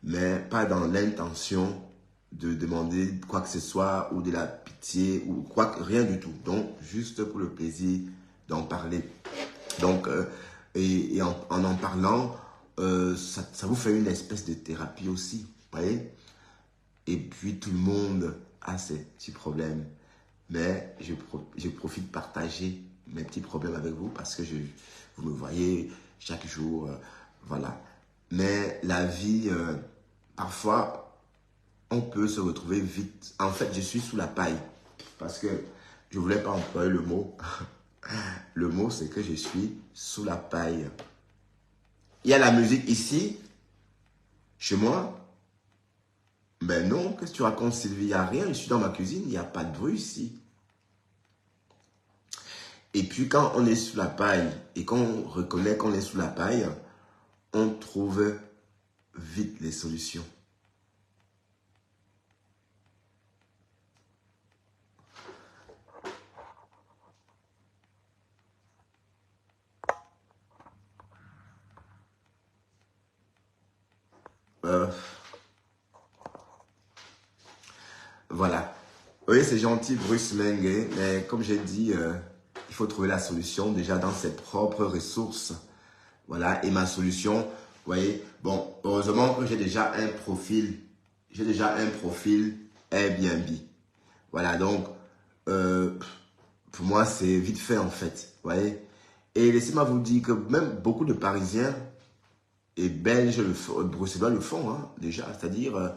Speaker 1: mais pas dans l'intention de demander quoi que ce soit ou de la pitié ou rien du tout. Donc, juste pour le plaisir d'en parler. Donc, et en parlant, ça vous fait une espèce de thérapie aussi. Vous voyez? Et puis tout le monde a ses petits problèmes. Mais je profite de partager mes petits problèmes avec vous parce que vous me voyez chaque jour. Voilà. Mais la vie, parfois, on peut se retrouver vite. En fait, je suis sous la paille parce que je ne voulais pas employer le mot. Le mot, c'est que je suis sous la paille. Il y a la musique ici, chez moi. Ben non, qu'est-ce que tu racontes, Sylvie? Il n'y a rien, je suis dans ma cuisine, il n'y a pas de bruit ici. Et puis quand on est sous la paille et qu'on reconnaît qu'on est sous la paille, on trouve vite les solutions. Voilà. Oui, c'est gentil, Bruce Mengue, mais comme j'ai dit, il faut trouver la solution déjà dans ses propres ressources. Voilà, et ma solution, vous voyez, bon, heureusement que j'ai déjà un profil Airbnb. Voilà, donc, pour moi, c'est vite fait en fait, vous voyez. Et laissez-moi vous dire que même beaucoup de Parisiens et Belges, Bruxellois le font, hein, déjà, c'est-à-dire,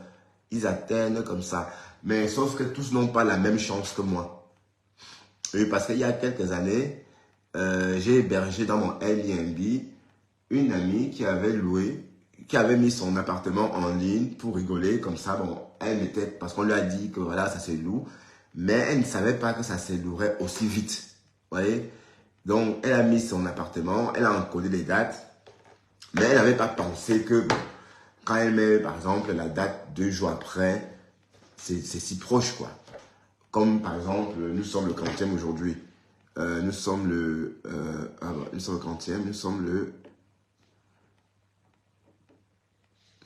Speaker 1: ils atteignent comme ça. Mais sauf que tous n'ont pas la même chance que moi. Oui, parce qu'il y a quelques années, j'ai hébergé dans mon Airbnb une amie qui avait loué, qui avait mis son appartement en ligne pour rigoler, comme ça, bon, elle était, parce qu'on lui a dit que voilà, ça se loue, mais elle ne savait pas que ça se louerait aussi vite, vous voyez. Donc, elle a mis son appartement, elle a encodé les dates, mais elle n'avait pas pensé que, bon, quand elle met, par exemple, la date 2 jours après, c'est si proche, quoi. Comme, par exemple, nous sommes le 40e aujourd'hui. Nous sommes le... nous sommes le 40e, nous sommes le...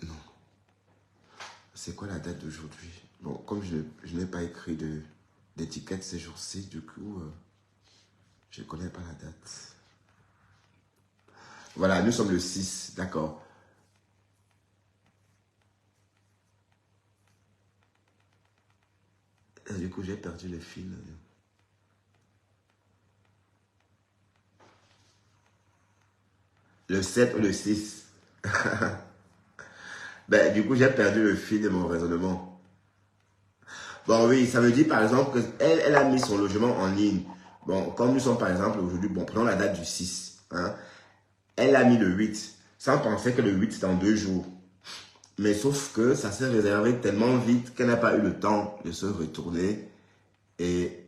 Speaker 1: Non. C'est quoi la date d'aujourd'hui? Bon, comme je n'ai pas écrit d'étiquette ces jours-ci, du coup, je ne connais pas la date. Voilà, nous sommes le 6, d'accord. Du coup, j'ai perdu le fil. Le 7 ou le 6. Ben, du coup, j'ai perdu le fil de mon raisonnement. Bon, oui, ça veut dire par exemple qu'elle elle a mis son logement en ligne. Bon, comme nous sommes par exemple aujourd'hui, bon, prenons la date du 6. Hein, elle a mis le 8, sans penser que le 8 c'est dans 2 jours. Mais sauf que ça s'est réservé tellement vite qu'elle n'a pas eu le temps de se retourner. Et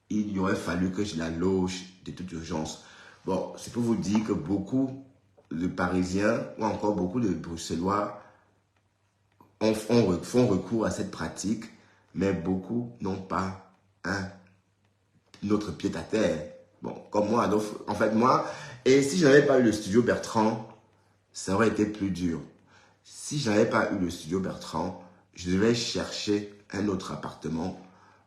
Speaker 1: il aurait fallu que je la loge de toute urgence. Bon, c'est pour vous dire que beaucoup de Parisiens ou encore beaucoup de Bruxellois font recours à cette pratique, mais beaucoup n'ont pas un autre pied à terre. Bon, comme moi, donc, en fait, moi, et si je n'avais pas eu le studio Bertrand, ça aurait été plus dur. Si je n'avais pas eu le studio Bertrand, je devais chercher un autre appartement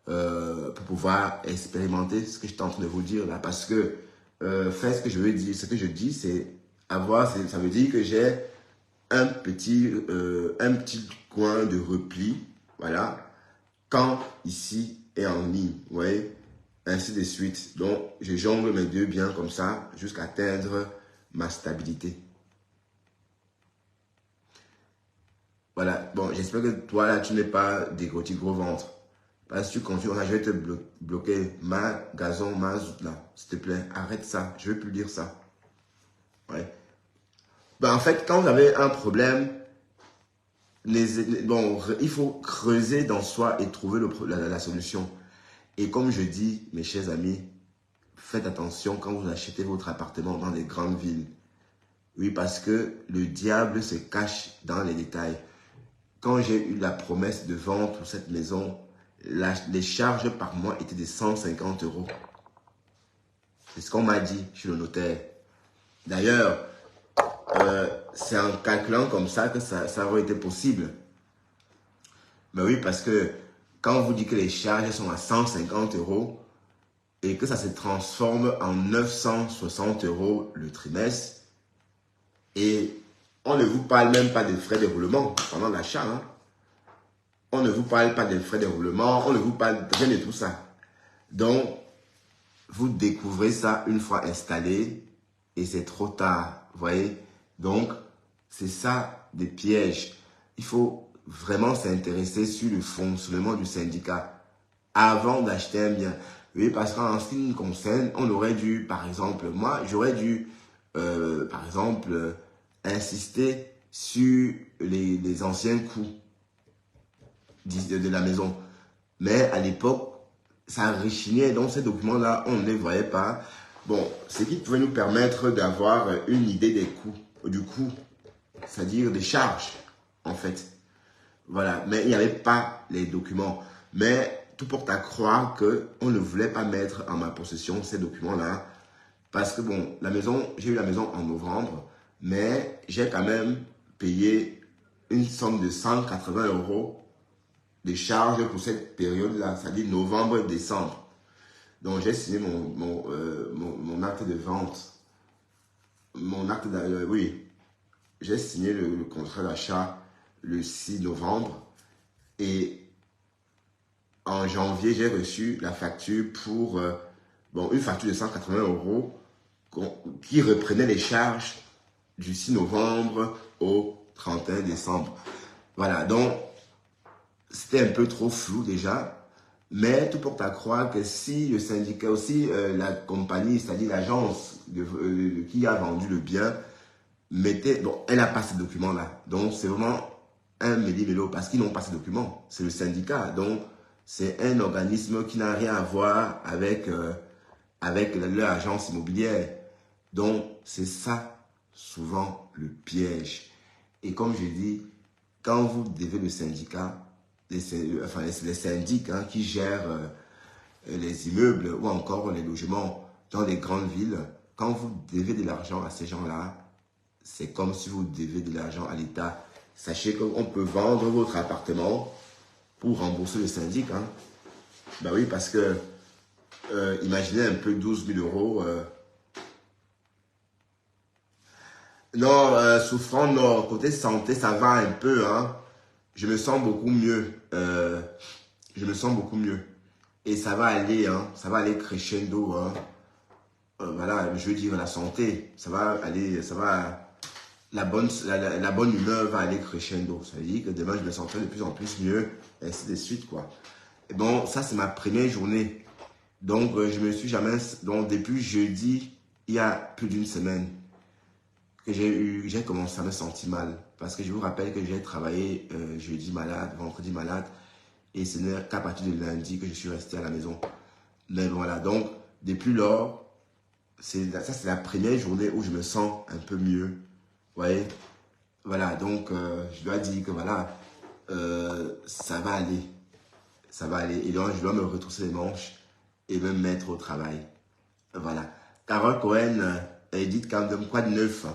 Speaker 1: pour pouvoir expérimenter ce que j'étais en train de vous dire là. Parce que faire ce que je veux dire, ce que je dis, c'est avoir, ça veut dire que j'ai un petit coin de repli, voilà, quand ici est en ligne, vous voyez, ainsi de suite. Donc, je jongle mes deux biens comme ça jusqu'à atteindre ma stabilité. Voilà, bon, j'espère que toi, là, tu n'es pas des gros ventre. Parce que tu continues, je vais te bloquer ma gazon, ma zout là. S'il te plaît, arrête ça. Je ne veux plus dire ça. Ouais. Ben, en fait, quand vous avez un problème, bon, il faut creuser dans soi et trouver la solution. Et comme je dis, mes chers amis, faites attention quand vous achetez votre appartement dans les grandes villes. Oui, parce que le diable se cache dans les détails. Quand j'ai eu la promesse de vendre pour cette maison, les charges par mois étaient de 150 euros. C'est ce qu'on m'a dit chez le notaire. D'ailleurs, c'est en calculant comme ça que ça aurait été possible. Mais oui, parce que quand on vous dit que les charges sont à 150 euros et que ça se transforme en 960 euros le trimestre, et on ne vous parle même pas des frais de roulement pendant l'achat. Hein. On ne vous parle pas des frais de roulement, on ne vous parle rien de tout ça. Donc, vous découvrez ça une fois installé et c'est trop tard, vous voyez. Donc, c'est ça des pièges. Il faut vraiment s'intéresser sur le fonctionnement du syndicat avant d'acheter un bien. Oui, parce qu'en ce qui nous concerne, on aurait dû, par exemple, moi, j'aurais dû, par exemple, insister sur les anciens coûts de la maison. Mais à l'époque, ça rechignait, donc ces documents-là, on ne les voyait pas. Bon, ce qui pouvait nous permettre d'avoir une idée des coûts, du coût, c'est-à-dire des charges, en fait. Voilà, mais il n'y avait pas les documents. Mais tout porte à croire qu'on ne voulait pas mettre en ma possession ces documents-là. Parce que bon, la maison, j'ai eu la maison en novembre, mais j'ai quand même payé une somme de 180 € de charges pour cette période-là, c'est-à-dire novembre-décembre. Donc j'ai signé mon acte de vente. Oui, j'ai signé le contrat d'achat le 6 novembre et en janvier, j'ai reçu la facture pour une facture de 180 € qui reprenait les charges du 6 novembre au 31 décembre. Voilà, donc c'était un peu trop flou déjà, mais tout porte à croire que si le syndicat, aussi la compagnie, c'est-à-dire l'agence qui a vendu le bien, elle n'a pas ces documents-là. Donc c'est vraiment un méli-mélo parce qu'ils n'ont pas ces documents. C'est le syndicat. Donc c'est un organisme qui n'a rien à voir avec leur agence immobilière. Donc c'est ça souvent le piège. Et comme je dis, quand vous devez le syndicat, les syndics qui gèrent les immeubles ou encore les logements dans les grandes villes, quand vous devez de l'argent à ces gens-là, c'est comme si vous devez de l'argent à l'État. Sachez qu'on peut vendre votre appartement pour rembourser le syndic. Ben oui, parce que imaginez un peu 12 000 €. Non, souffrant, non, côté santé, ça va un peu. Je me sens beaucoup mieux. Je me sens beaucoup mieux. Et ça va aller crescendo. Voilà, je veux dire la santé. Ça va aller, la bonne humeur va aller crescendo. Ça veut dire que demain, je me sentirai de plus en plus mieux, et ainsi de suite, quoi. Et bon, ça, c'est ma première journée. Donc, je me suis jamais... Donc, depuis jeudi, il y a plus d'une semaine, que j'ai commencé à me sentir mal. Parce que je vous rappelle que j'ai travaillé jeudi malade, vendredi malade, et ce n'est qu'à partir de lundi que je suis resté à la maison. Mais voilà, donc, depuis lors, c'est la première journée où je me sens un peu mieux. Vous voyez? Voilà, donc je dois dire que voilà, ça va aller. Ça va aller. Et donc, je dois me retrousser les manches et me mettre au travail. Voilà. Carole Cohen, Edith Camden, quoi de neuf?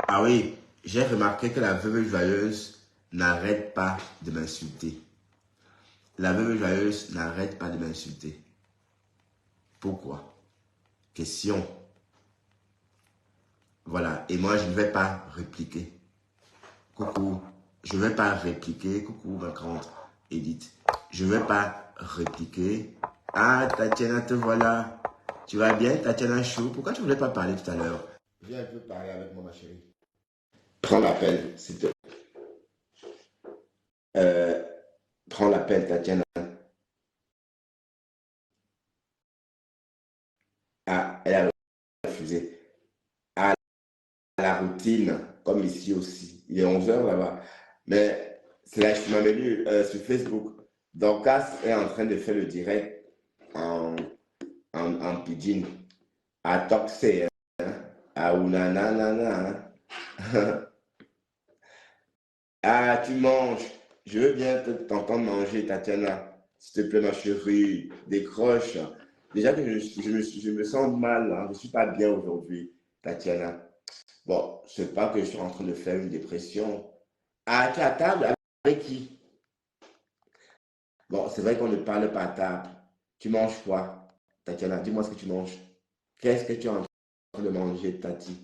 Speaker 1: Ah oui, j'ai remarqué que la veuve joyeuse n'arrête pas de m'insulter. La veuve joyeuse n'arrête pas de m'insulter. Pourquoi? Question. Voilà, et moi je ne vais pas répliquer. Coucou, je ne vais pas répliquer. Coucou ma grande Edith. Je ne vais pas répliquer. Ah, Tatiana, te voilà. Tu vas bien, Tatiana Chou? Pourquoi tu ne voulais pas parler tout à l'heure? Viens un peu parler avec moi, ma chérie. Prends l'appel, s'il te plaît. Euh, Prends l'appel, Tatiana. Ah, elle a refusé. Ah, la routine, comme ici aussi. Il est 11 h là-bas. Mais c'est là que je m'en venu sur Facebook. Dorcas est en train de faire le direct en pidgin. À Toxé, à Ounanana. Ah, tu manges. Je veux bien t'entendre manger, Tatiana. S'il te plaît, ma chérie, décroche. Déjà que je me sens mal, je ne suis pas bien aujourd'hui, Tatiana. Bon, c'est pas que je suis en train de faire une dépression. Ah, tu es à table avec qui? Bon, c'est vrai qu'on ne parle pas à table. Tu manges quoi? Tatiana, dis-moi ce que tu manges. Qu'est-ce que tu es en train de manger, Tati?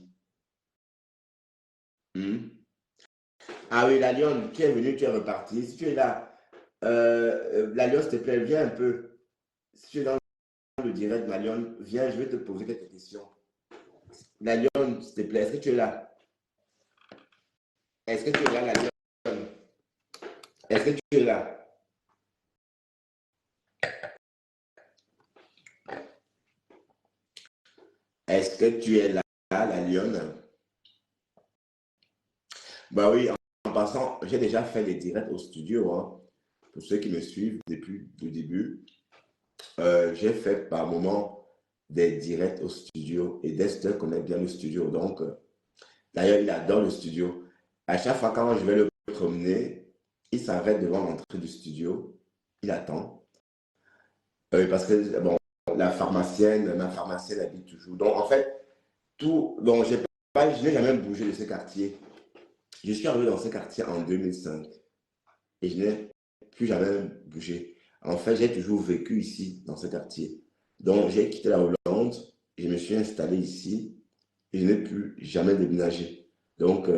Speaker 1: Hmm? Ah oui, la lionne, tu es venue, tu es reparti. Si tu es là, la lionne, s'il te plaît, viens un peu. Si tu es dans le direct, ma lionne, viens, je vais te poser quelques questions. La lionne, s'il te plaît, est-ce que tu es là? Est-ce que tu es là, la lionne? Est-ce que tu es là? Est-ce que tu es là, la lionne? Bah oui, en passant, j'ai déjà fait des directs au studio, hein. Pour ceux qui me suivent depuis le début, j'ai fait par moment des directs au studio et Dexter connaît bien le studio. Donc, d'ailleurs, il adore le studio. À chaque fois quand je vais le promener, il s'arrête devant l'entrée du studio, il attend. Parce que, bon, ma pharmacienne habite toujours. Donc, en fait, donc, je n'ai jamais bougé de ce quartier. Je suis arrivé dans ce quartier en 2005 et je n'ai plus jamais bougé. En fait, j'ai toujours vécu ici, dans ce quartier. Donc, j'ai quitté la Hollande et je me suis installé ici et je n'ai plus jamais déménagé. Donc,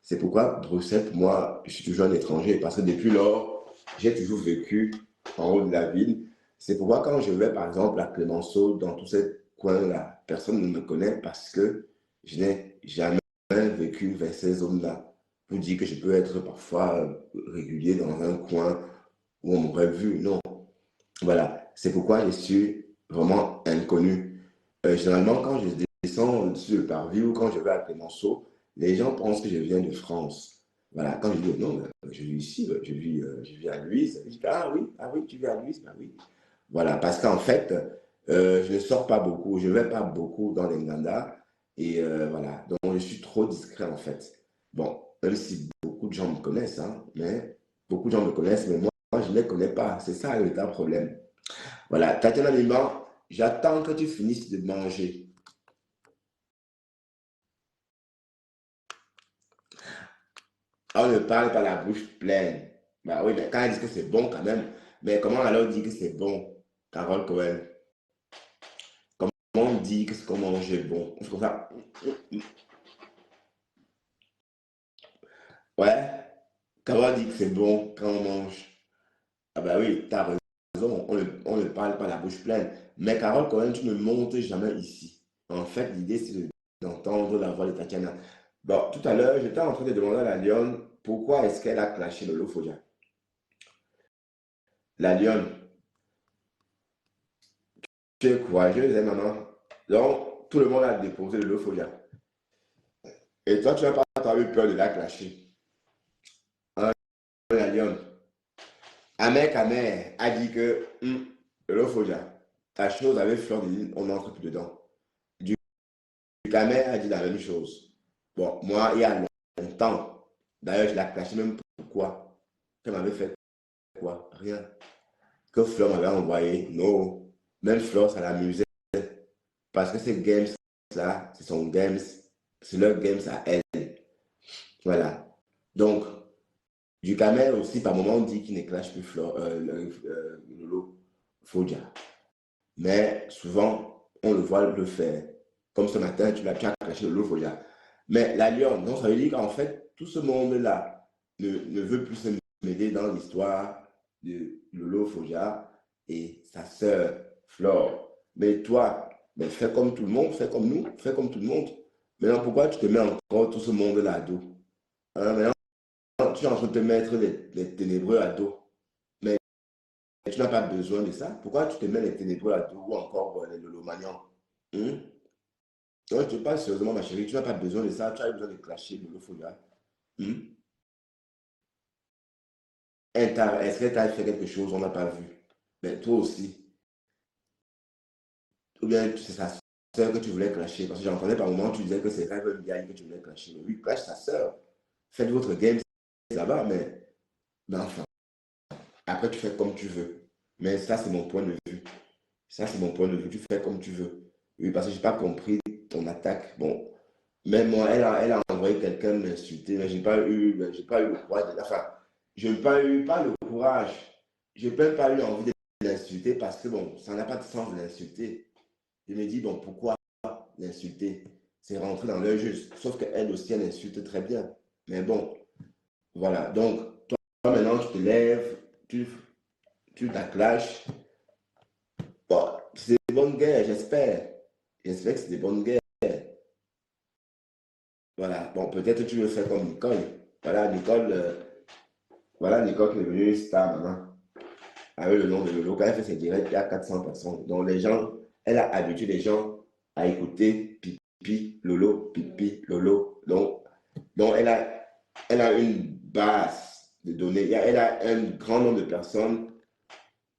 Speaker 1: c'est pourquoi Bruxelles, pour moi, je suis toujours un étranger parce que depuis lors, j'ai toujours vécu en haut de la ville. C'est pourquoi quand je vais, par exemple, à Clémenceau, dans tous ces coins-là, personne ne me connaît parce que je n'ai jamais vécu vers ces zones-là. Pour dire que je peux être parfois régulier dans un coin où on m'aurait vu. Non. Voilà. C'est pourquoi je suis vraiment inconnu. Généralement, quand je descends sur le parvis ou quand je vais à Clémenceau, les gens pensent que je viens de France. Voilà. Quand je dis non, je vis ici, je vis à Louise. Ils disent ah oui, tu vis à Louise, bah oui. Voilà. Parce qu'en fait, je ne sors pas beaucoup, je ne vais pas beaucoup dans les Nganda. Et voilà. Donc, je suis trop discret en fait. Bon, même si beaucoup de gens me connaissent, hein, mais beaucoup de gens me connaissent, mais moi, je ne les connais pas. C'est ça le véritable problème. Voilà, Tatiana Lima, j'attends que tu finisses de manger. On ne parle pas la bouche pleine. Bah oui, mais quand elle dit que c'est bon quand même, mais comment alors dit que c'est bon, Carole Cohen? Comment on dit que ce qu'on mange est bon? C'est comme ça. Ouais, Carole dit que c'est bon quand on mange. Ah bah oui, t'as raison, on ne parle pas la bouche pleine. Mais Carole Cohen, tu ne montes jamais ici. En fait, l'idée, c'est d'entendre la voix de Tatiana. Bon, tout à l'heure, j'étais en train de demander à la lionne pourquoi est-ce qu'elle a clashé le Lofodia. La lionne, tu es courageuse, hein, maman. Donc, tout le monde a déposé le Lofodia. Et toi, tu n'as pas eu peur de la clasher. Hein, la lionne. Ahmed Kamer a dit que le Lofodia, ta chose avec fleur de lys, on n'entre plus dedans. Du Kamer a dit la même chose. Bon, moi, il y a longtemps, d'ailleurs, je l'ai clashé même pourquoi. Elle m'avait fait quoi? Rien. Que Fleur m'avait envoyé, non. Même Fleur, ça l'amusait. Parce que ces games-là, ce sont games, c'est leur games à elle. Voilà. Donc, du Camel aussi, par moment, on dit qu'il ne clash plus Fleur, Lolo Fodia. Mais souvent, on le voit le faire. Comme ce matin, tu l'as clashé Lolo Fodia. Mais la Lyon, donc ça veut dire qu'en fait, tout ce monde-là ne veut plus se mêler dans l'histoire de Lolo Fodia et sa sœur Flore. Mais toi, mais fais comme tout le monde, fais comme nous, fais comme tout le monde. Maintenant, pourquoi tu te mets encore tout ce monde-là à dos? Hein, maintenant, tu es en train de te mettre les ténébreux à dos. Mais tu n'as pas besoin de ça. Pourquoi tu te mets les ténébreux à dos ou encore les lolomagnans? Hein? Non, je te parle sérieusement, ma chérie, tu n'as pas besoin de ça. Tu as besoin de clasher Lolo Fodia. Hein? Est-ce que tu as fait quelque chose, on n'a pas vu? Mais toi aussi. Ou bien c'est sa soeur que tu voulais clasher. Parce que j'entendais par moment, tu disais que c'est Rêve Ndiaye que tu voulais clasher. Mais oui, clash sa soeur. Faites votre game, ça va, mais enfin, après tu fais comme tu veux. Mais ça, c'est mon point de vue. Ça, c'est mon point de vue. Tu fais comme tu veux. Oui, parce que je n'ai pas compris ton attaque. Bon, même moi, elle a envoyé quelqu'un m'insulter, mais j'ai pas eu le courage. Enfin, je n'ai pas eu, pas le courage. je n'ai même pas eu envie de l'insulter parce que bon, ça n'a pas de sens de l'insulter. Je me dis, bon, pourquoi l'insulter? C'est rentrer dans leur jeu. Sauf qu'elle aussi, elle insulte très bien. Mais bon, voilà. Donc, toi maintenant, tu te lèves, tu la clashes. Bon, c'est des bonnes guerres, j'espère. J'espère que c'est des bonnes guerres. Voilà. Bon, peut-être tu veux faire comme Nicole. Voilà, Nicole qui est devenue une star maintenant. Avec le nom de Lolo. Quand elle fait ses directs, il y a 400 personnes. Donc, les gens, elle a habitué les gens à écouter Pipi, Lolo, Pipi, Lolo. Donc elle a une base de données. Elle a un grand nombre de personnes.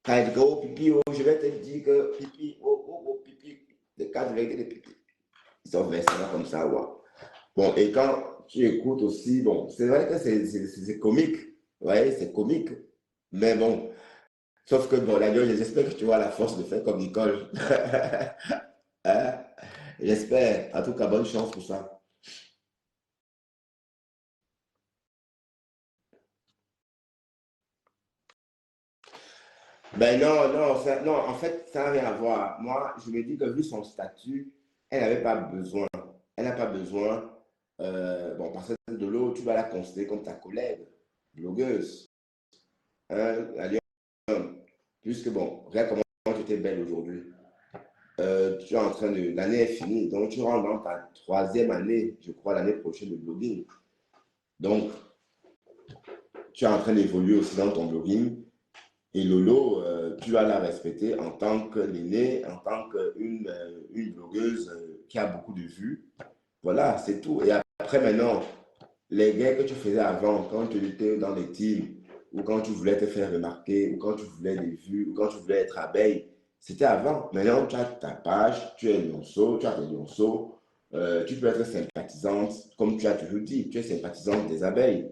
Speaker 1: Quand elle dit, oh, Pipi, oh, je vais te dire que Pipi, oh, oh, oh, Pipi, les quatre vérités de Pipi. Ils sont versés comme ça, ouais. Bon, et quand tu écoutes aussi, bon, c'est vrai que c'est comique. Ouais, c'est comique. Mais bon, sauf que, bon, là, j'espère que tu vois la force de faire comme Nicole. Hein? J'espère. En tout cas, bonne chance pour ça. Ben non, non, non, en fait, ça n'a rien à voir. Moi, je me dis que vu son statut, elle n'avait pas besoin. Elle n'a pas besoin. Bon, parce que de l'eau, tu vas la considérer comme ta collègue, blogueuse. Hein, la lionne. Puisque, bon, regarde comment tu étais belle aujourd'hui. Tu es en train de. L'année est finie, donc tu rentres dans ta troisième année, je crois, l'année prochaine de blogging. Donc, tu es en train d'évoluer aussi dans ton blogging. Et Lolo, tu vas la respecter en tant que l'aînée, en tant qu'une une blogueuse qui a beaucoup de vues. Voilà, c'est tout. Et après, maintenant, les gains que tu faisais avant, quand tu étais dans les teams, ou quand tu voulais te faire remarquer, ou quand tu voulais des vues, ou quand tu voulais être abeille, c'était avant. Maintenant, tu as ta page, tu es lionceau, tu as tes lionceaux, tu peux être sympathisante, comme tu as toujours dit, tu es sympathisante des abeilles.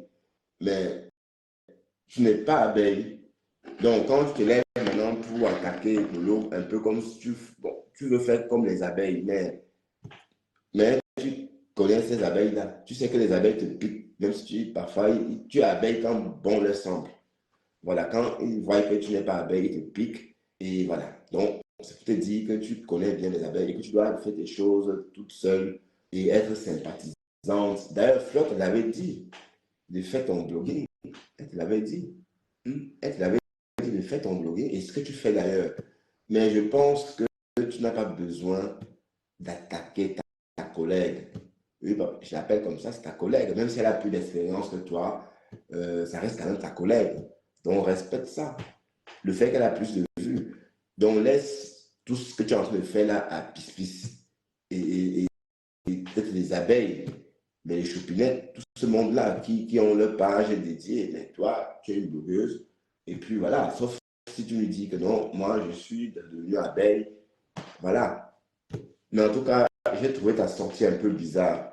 Speaker 1: Mais tu n'es pas abeille. Donc, quand tu te lèves maintenant pour attaquer Lolo, un peu comme si bon, tu veux faire comme les abeilles, mais tu connais ces abeilles-là. Tu sais que les abeilles te piquent, même si parfois tu es abeille quand bon leur semble. Voilà, quand ils voient que tu n'es pas abeille, ils te piquent. Et voilà. Donc, c'est pour te dire que tu connais bien les abeilles et que tu dois faire des choses toute seule et être sympathisante. D'ailleurs, Fleur te l'avait dit, de faire ton blogging. Elle te l'avait dit. Elle te l'avait dit de faire ton blogging et ce que tu fais d'ailleurs. Mais je pense que tu n'as pas besoin d'attaquer ta collègue. Oui, bah, je l'appelle comme ça, c'est ta collègue. Même si elle a plus d'expérience que toi, ça reste quand même ta collègue. Donc, respecte ça. Le fait qu'elle a plus de vues. Donc, laisse tout ce que tu es en train de faire là à pis-pis. Et peut-être les abeilles, mais les choupinettes, tout ce monde-là qui ont leur page dédiée. Mais toi, tu es une blogueuse. Et puis voilà, sauf si tu me dis que non, moi, je suis devenue abeille. Voilà. Mais en tout cas, j'ai trouvé ta sortie un peu bizarre.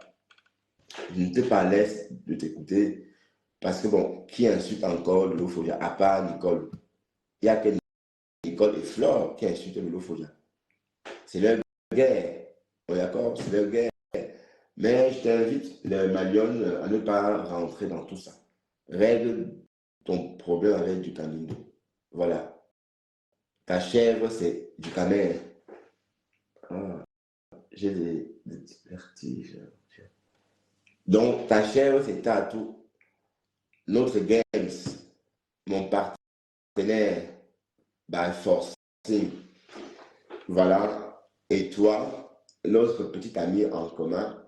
Speaker 1: Je n'étais pas à l'aise de t'écouter parce que, bon, qui insulte encore Lolo à part Nicole? Il n'y a que Nicole et Flore qui insultent Lolo. C'est leur guerre. On est d'accord? C'est leur guerre. Mais je t'invite, le Malion, à ne pas rentrer dans tout ça. Règle ton problème avec du Kalindo. Voilà. Ta chèvre, c'est du camel. Ah, j'ai des petits vertiges. Donc, ta chèvre, c'est Tatou. Notre Games, mon partenaire, by Forcing. Voilà. Et toi, notre petit ami en commun.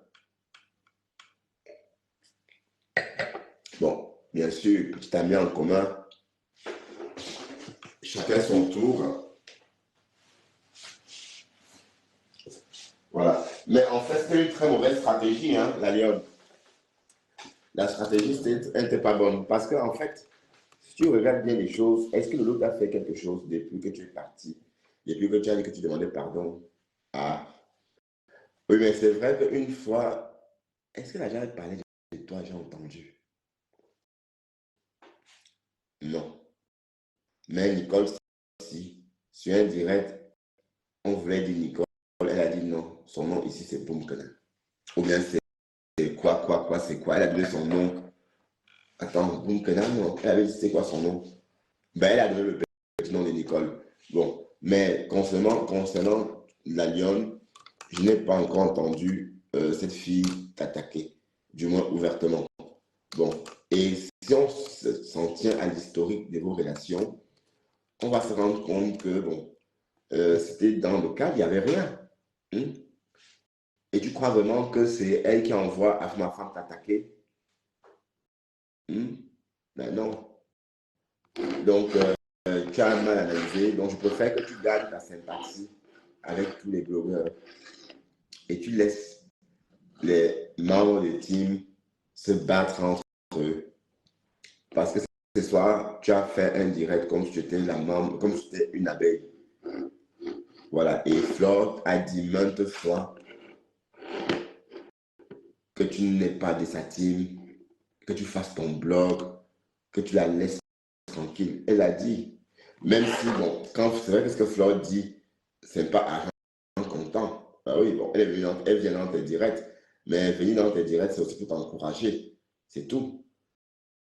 Speaker 1: Bon, bien sûr, petit ami en commun. Chacun son tour. Voilà. Mais en fait, c'était une très mauvaise stratégie, hein, la Lyon. La stratégie, elle n'était pas bonne. Parce qu'en fait, si tu regardes bien les choses, est-ce que l'autre a fait quelque chose depuis que tu es parti? Depuis que tu as dit que tu demandais pardon? Ah. Oui, mais c'est vrai qu'une fois, est-ce que la gens a parlé de toi, j'ai entendu? Non. Mais Nicole, si, sur un direct, on voulait dire Nicole, elle a dit non. Son nom ici, c'est Boumkana. Ou bien c'est quoi, c'est quoi? Elle a donné son nom. Attends, Boumkana, non. Elle avait dit c'est quoi son nom? Ben, elle a donné le petit nom de Nicole. Bon, mais concernant la lionne, je n'ai pas encore entendu cette fille t'attaquer, du moins ouvertement. Bon, et si on s'en tient à l'historique de vos relations, on va se rendre compte que, bon, c'était dans le cas, il n'y avait rien. Hein? Et tu crois vraiment que c'est elle qui envoie à ma femme t'attaquer? Hein? Ben non. Donc, tu as mal analysé. Donc, je préfère que tu gardes ta sympathie avec tous les blogueurs et tu laisses les membres du team se battre entre eux. Parce que ce soir, tu as fait un direct comme si tu étais la membre, comme si tu étais une abeille. Voilà. Et Flore a dit maintes fois que tu n'es pas de sa team, que tu fasses ton blog, que tu la laisses tranquille. Elle a dit, même si, bon, quand c'est vrai que ce que Flore dit, c'est pas argent comptant. Ben oui, bon, elle vient dans tes directs, mais venir dans tes directs, c'est aussi pour t'encourager. C'est tout.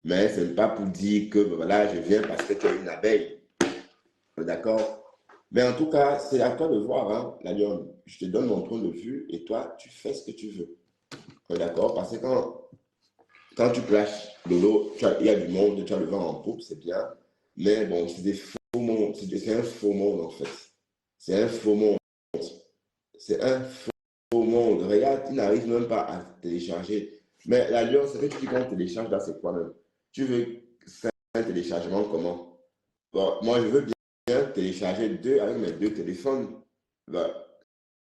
Speaker 1: Mais ce n'est pas pour dire que, ben voilà, je viens parce que tu es une abeille. D'accord? Mais en tout cas, c'est à toi de voir, hein, la lionne. Je te donne mon point de vue et toi, tu fais ce que tu veux. D'accord? Parce que quand tu places Lolo, il y a du monde, tu as le vent en poupe, c'est bien. Mais bon, c'est des faux mondes. C'est un faux monde, en fait. C'est un faux monde. C'est un faux monde. Regarde, il n'arrive même pas à télécharger. Mais la lionne, c'est que tu dis qu'on télécharge là, c'est quoi même? Tu veux un téléchargement comment? Bon, moi, je veux bien télécharger avec mes deux téléphones. Ben,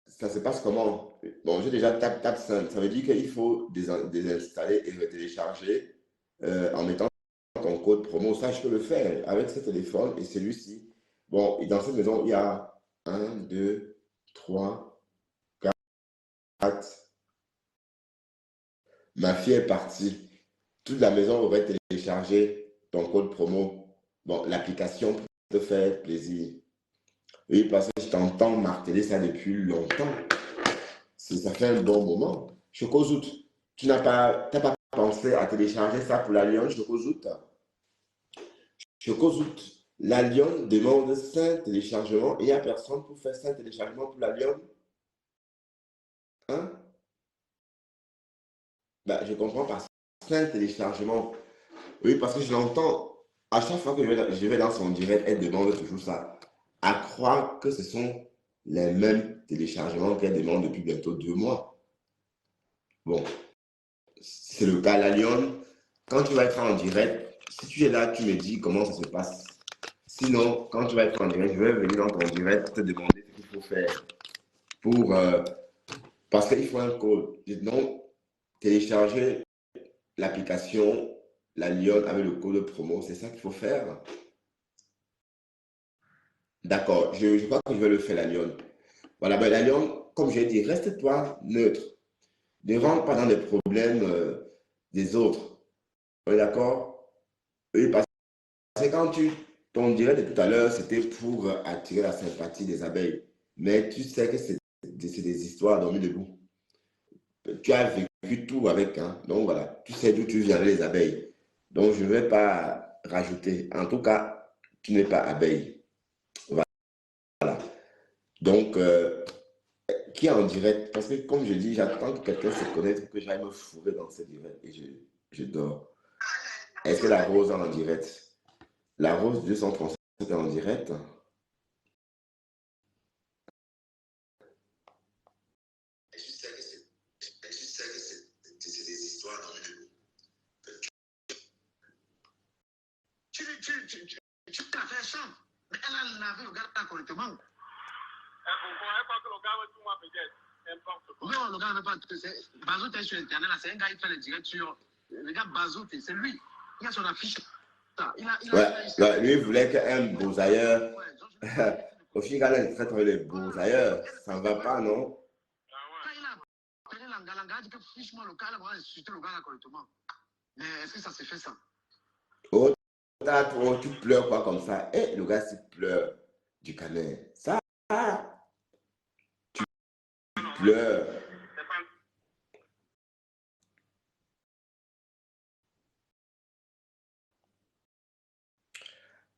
Speaker 1: ça se passe comment? Bon, j'ai déjà tap 5. Ça veut dire qu'il faut désinstaller et télécharger en mettant ton code promo. Ça, je peux le faire avec ce téléphone et celui-ci. Bon, et dans cette maison, il y a 1, 2, 3, 4. Ma fille est partie. Toute la maison aurait téléchargé ton code promo. Bon, l'application pour te faire plaisir. Oui, parce que je t'entends marteler ça depuis longtemps. Ça fait un bon moment. Chocozout, tu n'as pas pensé à télécharger ça pour la Lyon, Chocozout? Chocozout, la Lyon demande 5 téléchargements et il n'y a personne pour faire 5 téléchargements pour la Lyon. Hein? Ben, je comprends pas. 5 téléchargements. Oui, parce que je l'entends. À chaque fois que je vais dans son direct, elle demande toujours ça. À croire que ce sont les mêmes téléchargements qu'elle demande depuis bientôt 2 mois. Bon, c'est le cas, la Lyon. Quand tu vas être en direct, si tu es là, tu me dis comment ça se passe. Sinon, quand tu vas être en direct, je vais venir dans ton direct te demander ce qu'il faut faire pour, parce qu'il faut un code. Donc, télécharger l'application La Lyon avec le code promo, c'est ça qu'il faut faire. D'accord, je crois que je vais le faire, la Lyon. Voilà, ben, la Lyon, comme j'ai dit, reste-toi neutre. Ne rentre pas dans les problèmes des autres. D'accord? Oui, parce que ton direct de tout à l'heure, c'était pour attirer la sympathie des abeilles. Mais tu sais que c'est des histoires dormies debout. Tu as vécu tout avec, hein. Donc voilà, tu sais d'où tu viens avec les abeilles. Donc je ne vais pas rajouter. En tout cas, tu n'es pas abeille. Voilà. Donc, qui est en direct? Parce que comme je dis, j'attends que quelqu'un se connecte pour que j'aille me fourrer dans ce direct et je dors. Est-ce que la Rose est en direct? La Rose 237 est en direct? C'est des histoires dans le... Tu as fait ça. Mais elle a lavé le gars correctement. Pourquoi elle pense que le gars veut tout moi peut-être? Non, le gars ne veut pas. Bazout est sur Internet, c'est un gars qui fait les directs sur. Le gars Bazout, c'est lui. Il a son affiche. Ouais, lui, il voulait qu'un beau-ailleurs. Au final, il traite les beaux-ailleurs. Ça ne va pas, non? Mais est-ce que ça s'est fait ça? Oh, tu pleures pas comme ça. Eh, le gars, s'il pleure du canet. Ça, tu pleures.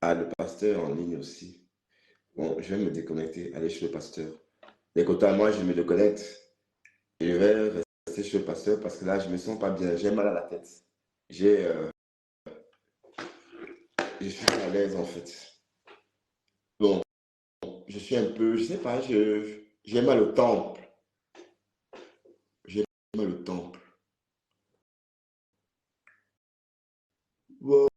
Speaker 1: Ah, le pasteur en ligne aussi. Bon, je vais me déconnecter, aller chez le pasteur. Dès qu'autant moi, je me déconnecte et je vais rester chez le pasteur parce que là, je me sens pas bien. J'ai mal à la tête. J'ai, je suis pas à l'aise en fait. Bon, je suis un peu, je sais pas, j'ai mal au temple. J'ai mal au temple. Wow.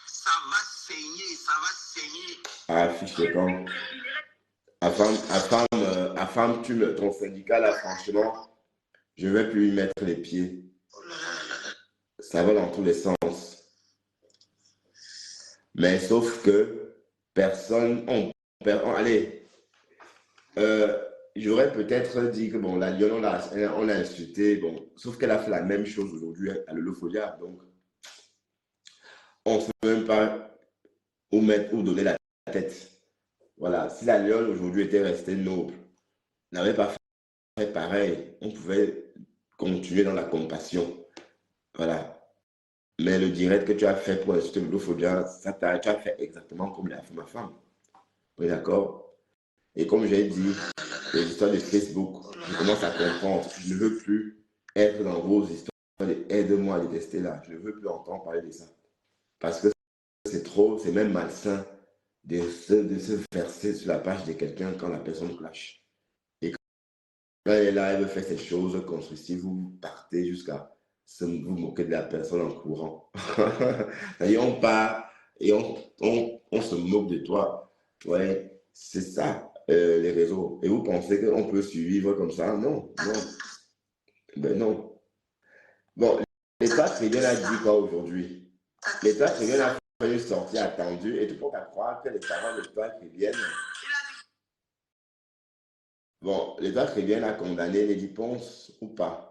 Speaker 1: Ça va saigner, ça va saigner. Ah, fiche le camp. Afam, ton syndicat là, franchement, je ne vais plus y mettre les pieds. Ça va dans tous les sens. Mais sauf que personne, allez, j'aurais peut-être dit que bon, la Lyon, on l'a insulté, bon, sauf qu'elle a fait la même chose aujourd'hui à l'Olofolia, donc on ne sait même pas où donner la tête. Voilà, si la Lyon aujourd'hui était restée noble, n'avait pas fait pareil, on pouvait continuer dans la compassion. Voilà. Mais le direct que tu as fait pour insulter l'homophobie, tu as fait exactement comme l'a fait ma femme. Oui, d'accord. Et comme j'ai dit, les histoires de Facebook, je commence à comprendre. Je ne veux plus être dans vos histoires de aide-moi à détester là. Je ne veux plus entendre parler de ça. Parce que c'est trop, c'est même malsain de se verser sur la page de quelqu'un quand la personne clash. Et quand elle est là, elle veut faire ces choses constructives, vous partez jusqu'à vous moquer de la personne en courant. Et on part et on se moque de toi. Ouais, c'est ça, les réseaux. Et vous pensez qu'on peut survivre comme ça? Non, non. Ben non. Bon, l'État tribunal a dit quoi aujourd'hui? L'État tribunal a fait une sortie attendue et tout le monde à croire que les parents de l'État tribunal. Bon, l'État tribunal a condamné les Ponce ou pas?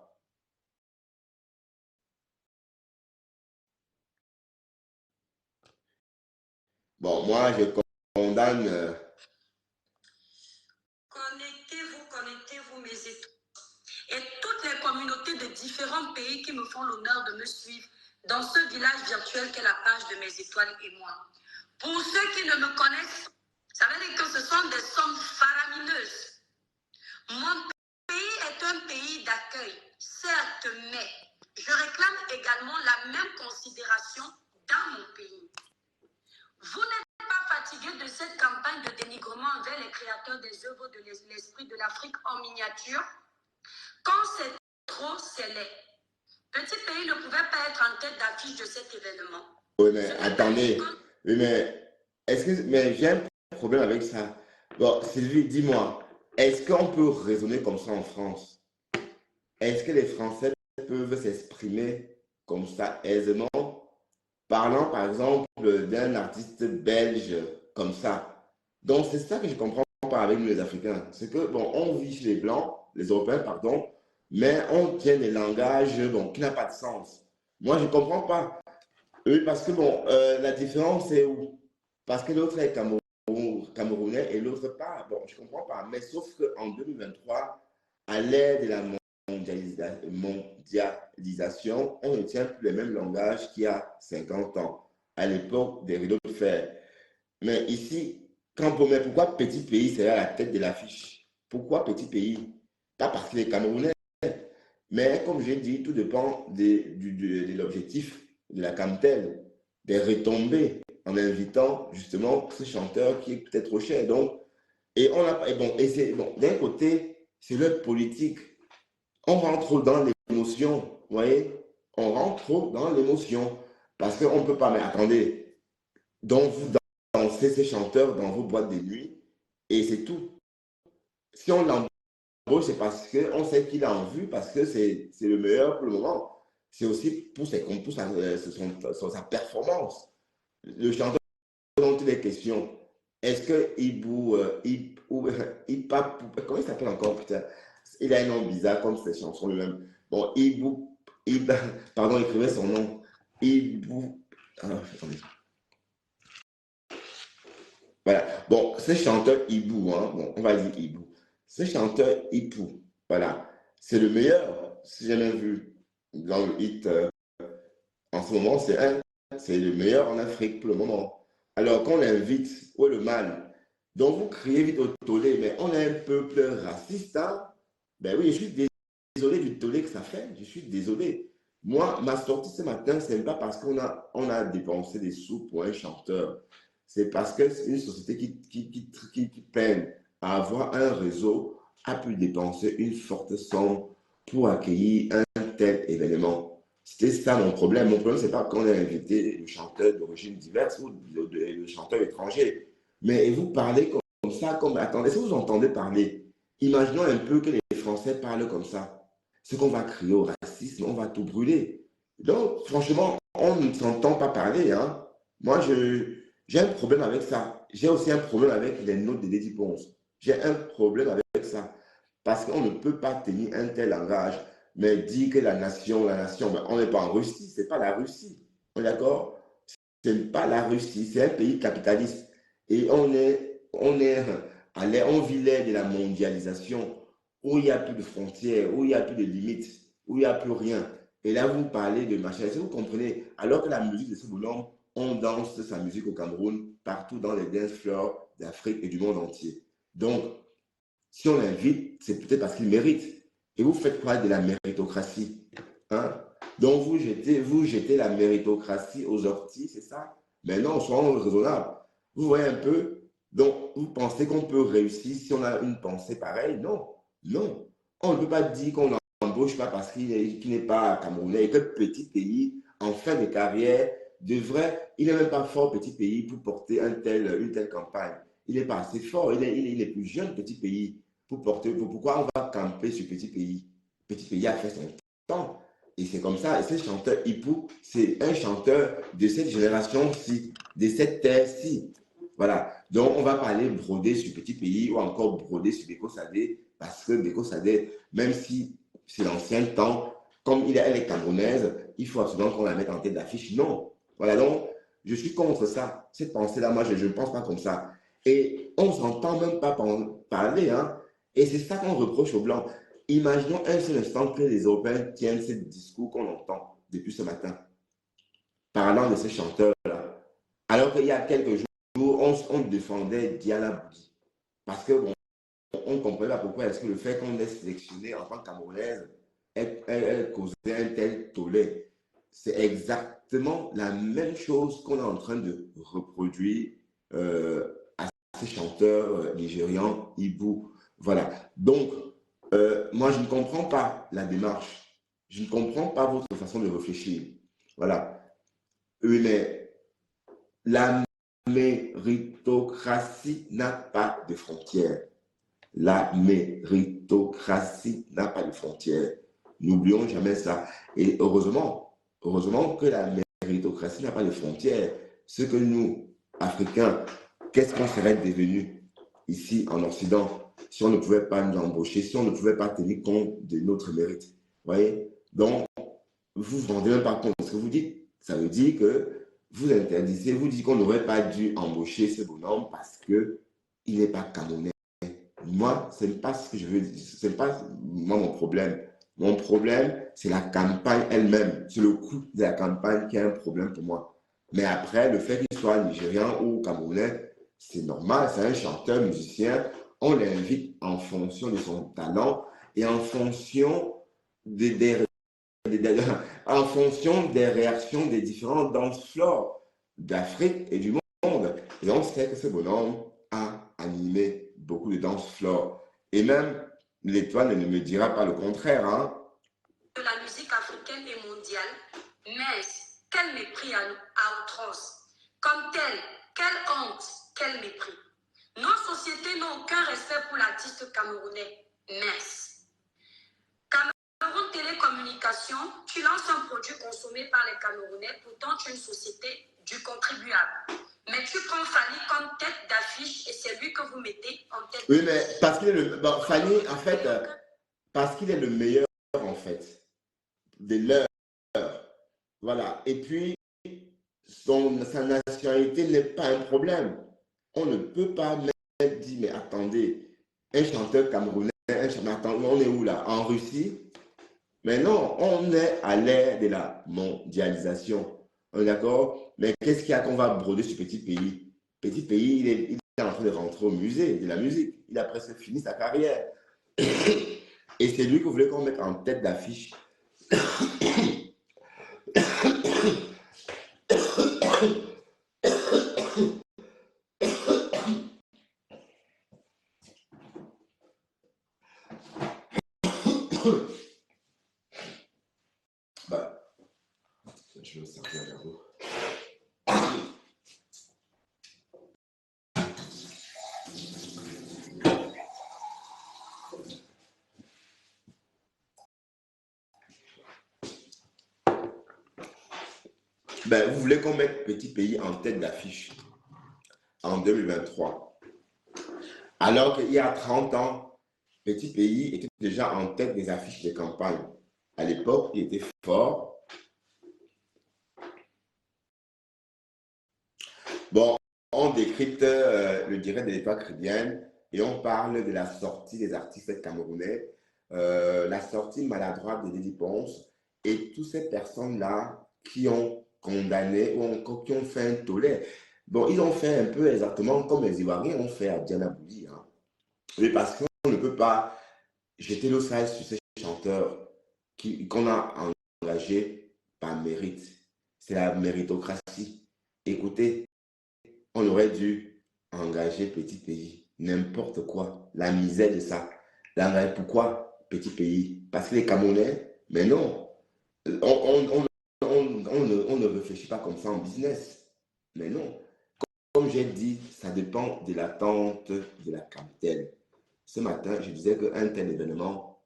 Speaker 1: Bon, moi, je condamne. Connectez-vous, mes étoiles. Et toutes les communautés de différents pays qui me font l'honneur de me suivre dans ce village virtuel qu'est la page de mes étoiles et moi. Pour ceux qui ne me connaissent, ça veut dire que ce sont des sommes faramineuses. Mon pays est un pays d'accueil, certes, mais je réclame également la même considération dans mon pays. Vous n'êtes pas fatigué de cette campagne de dénigrement envers les créateurs des œuvres de l'esprit de l'Afrique en miniature? Quand c'est trop, c'est laid. Petit pays ne pouvait pas être en tête d'affiche de cet événement. Oui, mais attendez. Oui, mais j'ai un problème avec ça. Bon, Sylvie, dis-moi, est-ce qu'on peut raisonner comme ça en France? Est-ce que les Français peuvent s'exprimer comme ça aisément? Parlant par exemple d'un artiste belge comme ça. Donc c'est ça que je comprends pas avec nous les Africains. C'est que bon, on vit chez les Blancs, les Européens, pardon, mais on tient des langages bon, qui n'ont pas de sens. Moi, je ne comprends pas. Oui, parce que bon, la différence c'est où? Parce que l'autre est camerounais et l'autre pas. Bon, je ne comprends pas. Mais sauf qu'en 2023, à l'ère de la mondialisation, on ne tient plus les mêmes langages qu'il y a 50 ans, à l'époque des rideaux de fer. Mais ici, mais pourquoi petit pays serait à la tête de l'affiche? Pourquoi petit pays? Pas parce qu'il est camerounais, mais comme j'ai dit, tout dépend de l'objectif de la Camtel, des retombées en invitant justement ce chanteur qui est peut-être trop cher. Donc, et bon, d'un côté, c'est leur politique. On rentre trop dans l'émotion, vous voyez? On rentre trop dans l'émotion parce qu'on ne peut pas, mais attendez, donc vous dansez ces chanteurs dans vos boîtes de nuit et c'est tout. Si on l'embauche, c'est parce qu'on sait qu'il a en vue, parce que c'est le meilleur pour le moment. C'est aussi pour sa performance. Le chanteur dont il est question, est-ce que comment il s'appelle encore, putain? Il a un nom bizarre comme ses chansons lui-même. Bon, Ibou Il, pardon, écrivez son nom. Ibou. Ah, attendez. Voilà. Bon, ce chanteur Ibou, hein, bon, on va dire Ibou. Ce chanteur Ibou, voilà, c'est le meilleur, si j'ai jamais vu dans le hit en ce moment, c'est le meilleur en Afrique pour le moment. Alors qu'on l'invite, où est le mal? Donc vous criez vite au tollé, mais on est un peuple raciste, hein? Ben oui, je suis désolé du tollé que ça fait, je suis désolé. Moi, ma sortie ce matin, ce n'est pas parce qu'on a dépensé des sous pour un chanteur. C'est parce que c'est une société qui peine à avoir un réseau, a pu dépenser une forte somme pour accueillir un tel événement. C'était ça mon problème. Mon problème, c'est pas qu'on ait invité le chanteur d'origine diverse ou le chanteur étranger. Mais vous parlez comme ça, comme. Attendez, si vous entendez parler, imaginons un peu que les Français parlent comme ça. Ce qu'on va crier au racisme, on va tout brûler. Donc, franchement, on ne s'entend pas parler. Hein. Moi, j'ai un problème avec ça. J'ai aussi un problème avec les notes de Lady Ponce. J'ai un problème avec ça. Parce qu'on ne peut pas tenir un tel langage, mais dire que la nation, ben, on n'est pas en Russie, c'est pas la Russie. On est d'accord? Ce n'est pas la Russie, c'est un pays capitaliste. Et on vit l'ère de la mondialisation, où il n'y a plus de frontières, où il n'y a plus de limites, où il n'y a plus rien. Et là, vous parlez de machin, si vous comprenez, alors que la musique de ce bonhomme, on danse sa musique au Cameroun, partout dans les dance floors d'Afrique et du monde entier. Donc, si on l'invite, c'est peut-être parce qu'il mérite. Et vous faites quoi de la méritocratie? Hein? Donc vous jetez la méritocratie aux orties, c'est ça? Mais non, soyons raisonnables. Vous voyez un peu? Donc, vous pensez qu'on peut réussir si on a une pensée pareille? Non, non. On ne peut pas dire qu'on n'embauche pas parce qu'il n'est pas camerounais et que petit pays, en fin de carrière, devrait, il n'est même pas fort petit pays pour porter une telle campagne. Il n'est pas assez fort, il est plus jeune petit pays pour porter. Pourquoi on va camper sur petit pays? Petit pays a fait son temps. Et c'est comme ça. Et ce chanteur Hippo, c'est un chanteur de cette génération-ci, de cette terre-ci. Voilà. Donc, on va pas aller broder sur Petit Pays ou encore broder sur Beko Sadé, parce que Beko Sadé, même si c'est l'ancien temps, comme elle est camerounaise, il faut absolument qu'on la mette en tête d'affiche. Non. Voilà. Donc, je suis contre ça. Cette pensée-là, moi, je ne pense pas comme ça. Et on ne s'entend même pas parler. Hein. Et c'est ça qu'on reproche aux Blancs. Imaginons un seul instant que les Européens tiennent ce discours qu'on entend depuis ce matin, parlant de ce chanteur-là. Alors qu'il y a quelques jours, on défendait Diana Boudi. Parce que bon, on ne comprenait pas pourquoi est-ce que le fait qu'on ait sélectionné en tant que Camerounaise, elle causait un tel tollé. C'est exactement la même chose qu'on est en train de reproduire à ces chanteurs nigérians, Ibu. Voilà. Donc, moi, je ne comprends pas la démarche. Je ne comprends pas votre façon de réfléchir. Voilà. Oui, mais la méritocratie n'a pas de frontières. La méritocratie n'a pas de frontières. N'oublions jamais ça. Et heureusement que la méritocratie n'a pas de frontières. Ce que nous, Africains, qu'est-ce qu'on serait devenus ici en Occident si on ne pouvait pas nous embaucher, si on ne pouvait pas tenir compte de notre mérite? Vous voyez? Donc, vous ne vous rendez même pas compte de ce que vous dites. Ça veut dire que vous interdisez, vous dites qu'on n'aurait pas dû embaucher ce bonhomme parce qu'il n'est pas camerounais. Moi, ce n'est pas ce que je veux dire. Ce n'est pas moi mon problème. Mon problème, c'est la campagne elle-même. C'est le coût de la campagne qui est un problème pour moi. Mais après, le fait qu'il soit nigérian ou camerounais, c'est normal. C'est un chanteur, musicien. On l'invite en fonction de son talent et en fonction des en fonction des réactions des différents danseurs d'Afrique et du monde. Et on sait que ce bonhomme a animé beaucoup de danse-floor. Et même l'étoile ne me dira pas le contraire. Hein.
Speaker 2: De la musique africaine et mondiale, mais quel mépris à outrance. Comme tel, quelle honte, quel mépris. Nos sociétés n'ont aucun respect pour l'artiste camerounais, mais Cameroun Télécommunication, tu lances un produit consommé par les Camerounais, pourtant tu es une société du contribuable. Mais tu prends Fanny comme tête d'affiche et c'est lui que vous mettez en tête.
Speaker 1: Oui, mais parce qu'il est le. Bon, Fanny, en fait, parce qu'il est le meilleur, en fait, de leur Voilà. Et puis, sa nationalité n'est pas un problème. On ne peut pas même dire, mais attendez, un chanteur camerounais, attendez, on est où là? En Russie? Mais non, on est à l'ère de la mondialisation. On est d'accord? Mais qu'est-ce qu'il y a qu'on va broder ce petit pays? Petit pays, il est en train de rentrer au musée de la musique. Il a presque fini sa carrière. Et c'est lui que vous voulez qu'on mette en tête d'affiche. Bah, je vais me servir vers vous. Ben, vous voulez qu'on mette petit pays en tête d'affiche en 2023. Alors qu'il y a 30 ans, petit pays était déjà en tête des affiches de campagne. À l'époque, il était fort. Bon, on décrypte le direct de l'État chrétien et on parle de la sortie des artistes camerounais, la sortie maladroite de Lady Ponce et toutes ces personnes-là qui ont condamné ou qui ont fait un tollé. Bon, ils ont fait un peu exactement comme les Ivoiriens ont fait à Diana Bouli. Hein. Mais parce qu'on ne peut pas jeter l'eau sale sur ces chanteurs qu'on a engagés par mérite. C'est la méritocratie. Écoutez, on aurait dû engager petit pays, n'importe quoi, la misère de ça. Pourquoi petit pays? Parce que les Camerounais, mais non, on ne réfléchit pas comme ça en business. Mais non, comme j'ai dit, ça dépend de l'attente de la capitale. Ce matin, je disais qu'un tel événement,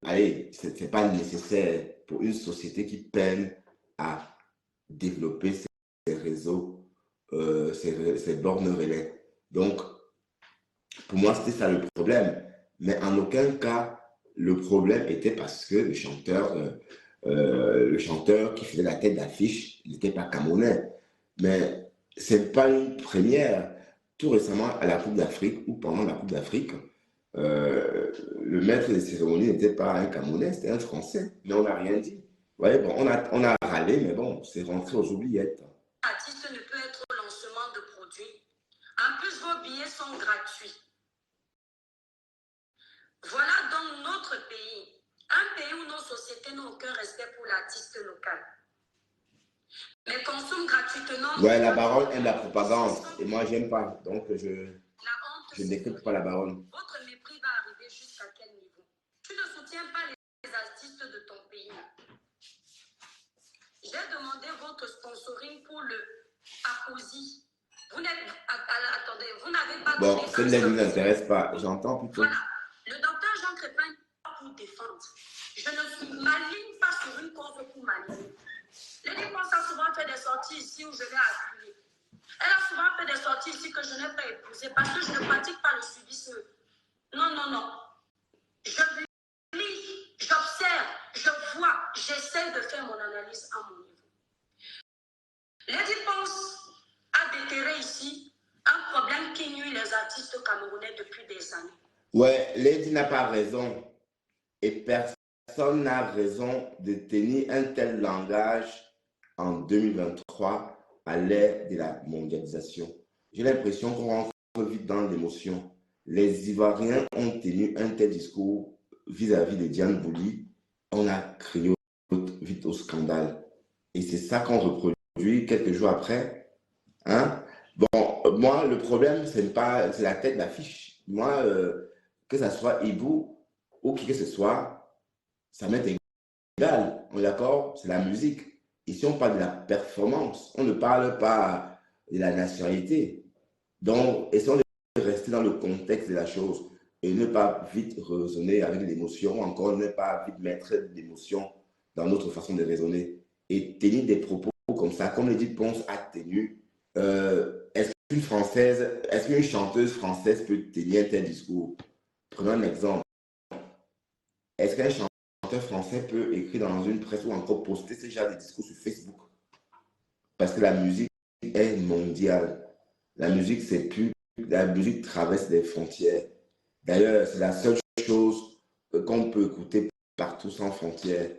Speaker 1: allez, ce n'est pas nécessaire pour une société qui peine à développer ses réseaux, ses bornes relais. Donc, pour moi, c'était ça le problème. Mais en aucun cas, le problème était parce que le chanteur qui faisait la tête d'affiche n'était pas camerounais. Mais ce n'est pas une première. Tout récemment, à la Coupe d'Afrique ou pendant la Coupe d'Afrique, le maître des cérémonies n'était pas un Camerounais, c'était un Français. Mais on n'a rien dit. Vous voyez, bon, on a râlé, mais bon, c'est rentré aux oubliettes.
Speaker 2: L'artiste ne peut être au lancement de produits. En plus, vos billets sont gratuits. Voilà donc notre pays. Un pays où nos sociétés n'ont aucun respect pour l'artiste local. Mais consomment gratuitement.
Speaker 1: Ouais, la baronne aime la propagande. Et moi, j'aime pas. Donc, je ne décrypte pas la baronne.
Speaker 2: Votre mépris va arriver jusqu'à quel niveau? Tu ne soutiens pas les artistes de ton pays. J'ai demandé votre sponsoring pour le Apposi. Vous n'êtes. Attendez, vous n'avez pas.
Speaker 1: Bon, celle-là ne nous intéresse pas. J'entends plutôt.
Speaker 2: Voilà. Le docteur Jean Crépin pour défendre. Je ne m'aligne pas sur une cause pour m'aligner. Les dépenses a souvent fait des sorties ici où je l'ai appuyé. Elle a souvent fait des sorties ici que je n'ai pas épousées parce que je ne pratique pas le suivisme. Non, non, non. Je lis, j'observe, je vois, j'essaie de faire mon analyse à mon niveau. Lady Ponce a déterré ici un problème qui nuit les artistes camerounais depuis des années.
Speaker 1: Ouais, Lady n'a pas raison. Et personne n'a raison de tenir un tel langage en 2023 à l'ère de la mondialisation. J'ai l'impression qu'on rentre vite dans l'émotion. Les Ivoiriens ont tenu un tel discours vis-à-vis de Diane Bouli. On a crié vite au scandale. Et c'est ça qu'on reproduit quelques jours après. Hein? Bon, moi, le problème, c'est la tête d'affiche. Moi, que ça soit Ibou ou qui que ce soit, ça m'est égal. On est d'accord? C'est la musique. Ici, on parle de la performance. On ne parle pas de la nationalité. Donc, essayons de rester dans le contexte de la chose et ne pas vite raisonner avec l'émotion, encore ne pas vite mettre l'émotion dans notre façon de raisonner et tenir des propos comme ça, comme Edith Ponce a tenu. Est-ce qu'une chanteuse française peut tenir un tel discours? Prenons un exemple. Est-ce qu'un chanteur français peut écrire dans une presse ou encore poster ce genre de discours sur Facebook. Parce que la musique est mondiale. La musique, c'est plus. La musique traverse des frontières. D'ailleurs, c'est la seule chose qu'on peut écouter partout sans frontières.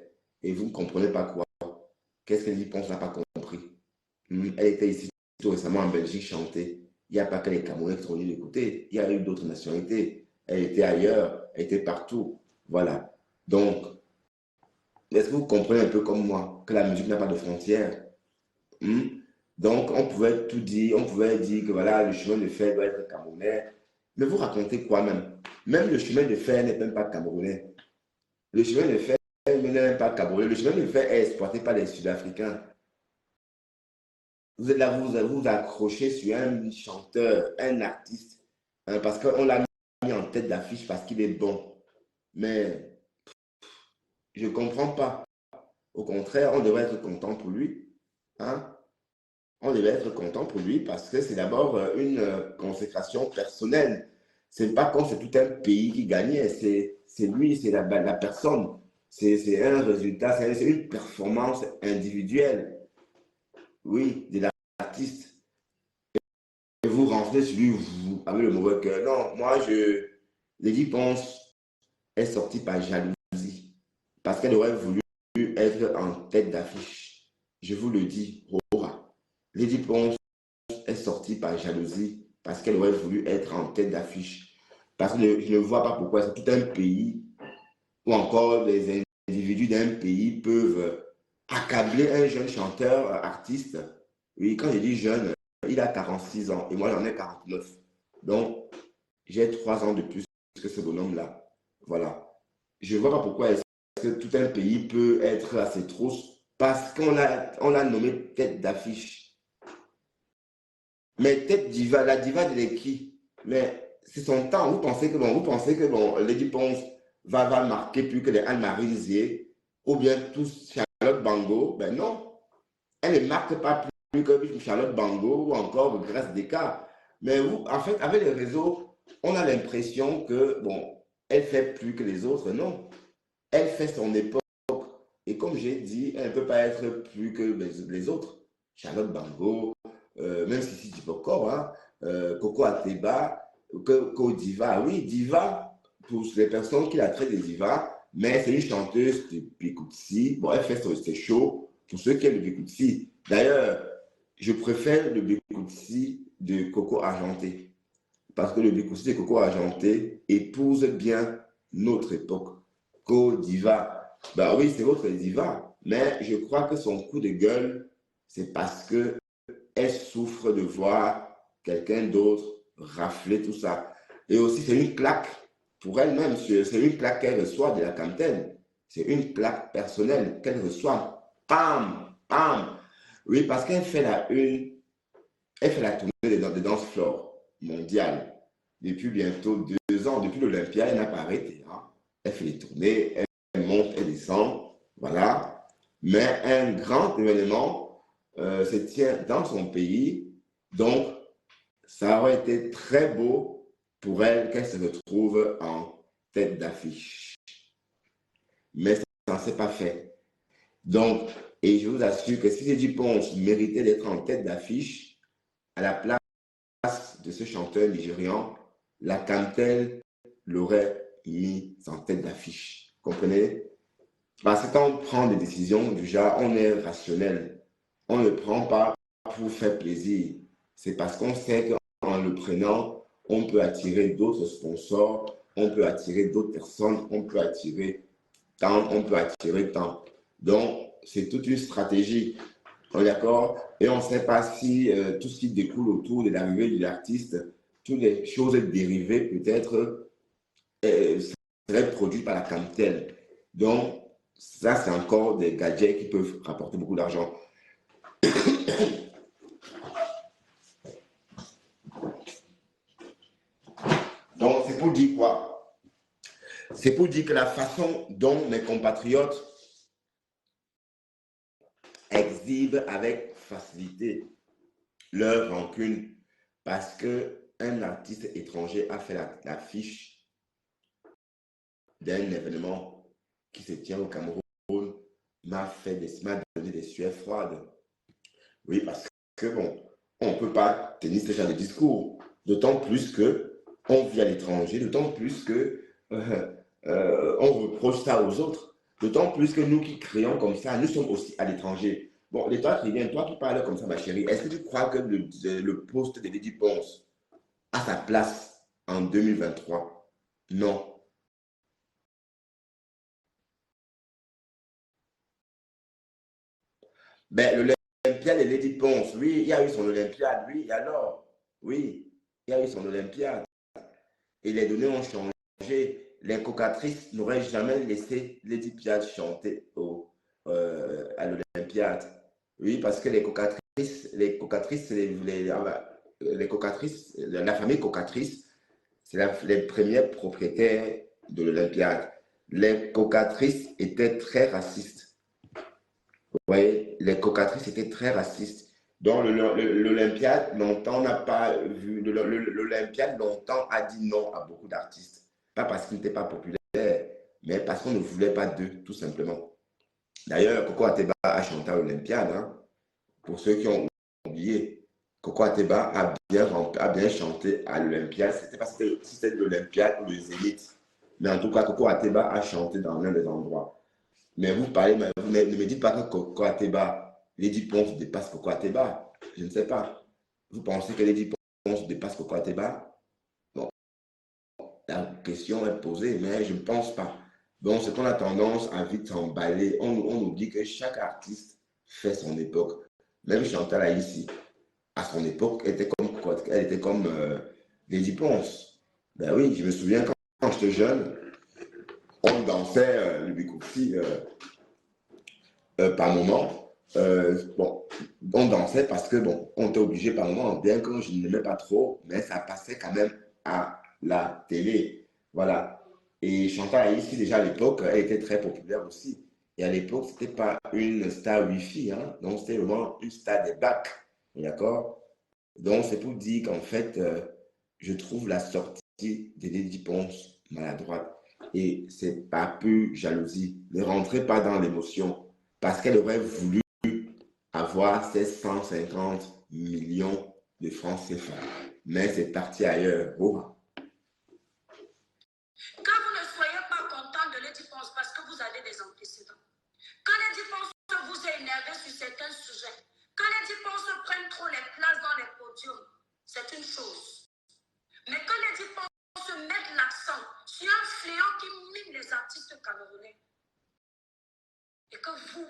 Speaker 1: Et vous ne comprenez pas quoi. Qu'est-ce qu'elle y pense, n'a pas compris. Elle était ici tout récemment en Belgique chanter. Il n'y a pas que les Camerounais qui sont venus l'écouter. Il y a eu d'autres nationalités. Elle était ailleurs. Elle était partout. Voilà. Donc, est-ce que vous comprenez un peu comme moi que la musique n'a pas de frontières? Hmm? Donc, on pouvait tout dire, on pouvait dire que voilà, le chemin de fer doit être camerounais. Mais vous racontez quoi même? Même le chemin de fer n'est même pas camerounais. Le chemin de fer n'est même pas camerounais. Le chemin de fer est exploité par les Sud-Africains. Vous êtes là, vous accrochez sur un chanteur, un artiste, hein, parce qu'on l'a mis en tête d'affiche parce qu'il est bon. Mais je ne comprends pas. Au contraire, on devrait être content pour lui. Hein? On devait être content pour lui parce que c'est d'abord une consécration personnelle. C'est pas comme c'est tout un pays qui gagnait, c'est lui, c'est la personne. C'est un résultat, c'est une performance individuelle, oui, de l'artiste. Et vous rentrez sur lui, vous avez le mauvais cœur. Non, Lady Ponce est sortie par jalousie parce qu'elle aurait voulu être en tête d'affiche. Je vous le dis, Rora. Lady Ponce est sortie par jalousie parce qu'elle aurait voulu être en tête d'affiche. Parce que je ne vois pas pourquoi c'est tout un pays ou encore les individus d'un pays peuvent accabler un jeune chanteur, artiste. Oui, quand je dis jeune, il a 46 ans et moi j'en ai 49. Donc, j'ai 3 ans de plus que ce bonhomme-là. Voilà. Je ne vois pas pourquoi est-ce que tout un pays peut être à ses trousses parce on l'a nommé tête d'affiche. Mais tête diva, la diva de qui? Mais c'est son temps. Vous pensez que Lady Ponce va marquer plus que les Anne-Marie Lizier ou bien tous Charlotte Bango? Ben non. Elle ne marque pas plus que Charlotte Bango ou encore Grâce Descartes. Mais vous, en fait, avec les réseaux, on a l'impression que, bon, elle fait plus que les autres. Non. Elle fait son époque. Et comme j'ai dit, elle ne peut pas être plus que les autres. Charlotte Bango, même si c'est du corps, hein, Coco Ateba, Coco Diva. Oui, Diva, pour les personnes qui la traitent de Diva, mais c'est une chanteuse de Bikutsi. Bon, elle fait ses shows pour ceux qui aiment le Bikutsi. D'ailleurs, je préfère le Bikutsi de Coco Argenté. Parce que le Bikutsi de Coco Argenté épouse bien notre époque. Coco Diva. Bah oui, c'est votre diva, mais je crois que son coup de gueule, c'est parce que elle souffre de voir quelqu'un d'autre rafler tout ça. Et aussi, c'est une claque pour elle-même, c'est une claque qu'elle reçoit de la Camten. C'est une claque personnelle qu'elle reçoit. Pam, pam. Oui, parce qu'elle fait elle fait la tournée des danses floor mondiales depuis bientôt 2 ans, depuis l'Olympia, elle n'a pas arrêté. Hein. Elle fait les tournées, elle monte, elle descend, voilà. Mais un grand événement se tient dans son pays, donc ça aurait été très beau pour elle qu'elle se retrouve en tête d'affiche. Mais ça ne s'est pas fait. Donc, et je vous assure que si Lady Ponce méritait d'être en tête d'affiche, à la place de ce chanteur nigérian, la Cantel l'aurait mis en tête d'affiche. Comprenez? Parce que quand on prend des décisions du genre, on est rationnel. On ne le prend pas pour faire plaisir. C'est parce qu'on sait qu'en le prenant, on peut attirer d'autres sponsors, on peut attirer d'autres personnes, on peut attirer tant. Donc, c'est toute une stratégie. On est d'accord? Et on ne sait pas si tout ce qui découle autour de l'arrivée de l'artiste, toutes les choses dérivées peut-être seraient produites par la Camtel. Donc, ça, c'est encore des gadgets qui peuvent rapporter beaucoup d'argent. Donc, c'est pour dire quoi? C'est pour dire que la façon dont mes compatriotes exhibent avec facilité leur rancune parce qu'un artiste étranger a fait l'affiche d'un événement qui se tient au Cameroun m'a donné des sueurs froides. Oui, parce que bon, on ne peut pas tenir ce genre de discours. D'autant plus que on vit à l'étranger, d'autant plus que on reproche ça aux autres. D'autant plus que nous qui créons comme ça, nous sommes aussi à l'étranger. Bon, et toi qui viens, toi qui parles comme ça, ma chérie, est-ce que tu crois que le poste de Lady Ponce a sa place en 2023? Non. Ben, l'Olympiade de Lady Ponce, oui, il y a eu son Olympiade, oui, alors, oui, il y a eu son Olympiade. Et les données ont changé. Les cocatrices n'auraient jamais laissé Lady Piat chanter à l'Olympiade. Oui, parce que les cocatrices, les cocatrices, la famille cocatrice, c'est les premiers propriétaires de l'Olympiade. Les cocatrices étaient très racistes. Vous voyez, les cocatrices étaient très racistes. Donc, l'Olympiade, longtemps, n'a pas vu. L'Olympiade, longtemps, a dit non à beaucoup d'artistes. Pas parce qu'ils n'étaient pas populaires, mais parce qu'on ne voulait pas d'eux, tout simplement. D'ailleurs, Coco Ateba a chanté à l'Olympiade. Hein. Pour ceux qui ont oublié, Coco Ateba a bien chanté à l'Olympiade. C'était pas si c'était l'Olympiade ou le Zénith. Mais en tout cas, Coco Ateba a chanté dans l'un des endroits. Mais vous parlez, mais vous ne me dites pas que Coco Ateba, Lady Ponce dépasse Coco Ateba. Je ne sais pas. Vous pensez que Lady Ponce dépasse Coco Ateba? Bon, la question est posée, mais je ne pense pas. Donc, c'est qu'on a tendance à vite s'emballer. On oublie que chaque artiste fait son époque. Même Chantal Aïssi, à son époque, elle était comme Lady Ponce. Ben oui, je me souviens quand j'étais jeune, on dansait le Bikoufi par moment. Bon, on dansait parce que, bon, on était obligé par moment, bien que je n'aimais pas trop, mais ça passait quand même à la télé. Voilà. Et Chantal ici, déjà à l'époque, elle était très populaire aussi. Et à l'époque, ce n'était pas une star Wi-Fi, hein, donc c'était vraiment une star des bacs. D'accord? Donc, c'est pour dire qu'en fait, je trouve la sortie de Lady Ponce maladroite. Et c'est pas peu jalousie. Ne rentrez pas dans l'émotion. Parce qu'elle aurait voulu avoir ses 150 millions de francs CFA. Mais c'est parti ailleurs. Oh.
Speaker 2: Que vous ne soyez pas content de Lady Ponce parce que vous avez des antécédents. Que Lady Ponce vous ait énervé sur certains sujets. Que Lady Ponce prenne trop les places dans les podiums. C'est une chose. Mais que Lady Ponce mette l'accent sur un fléau qui mine les artistes camerounais. Et que vous,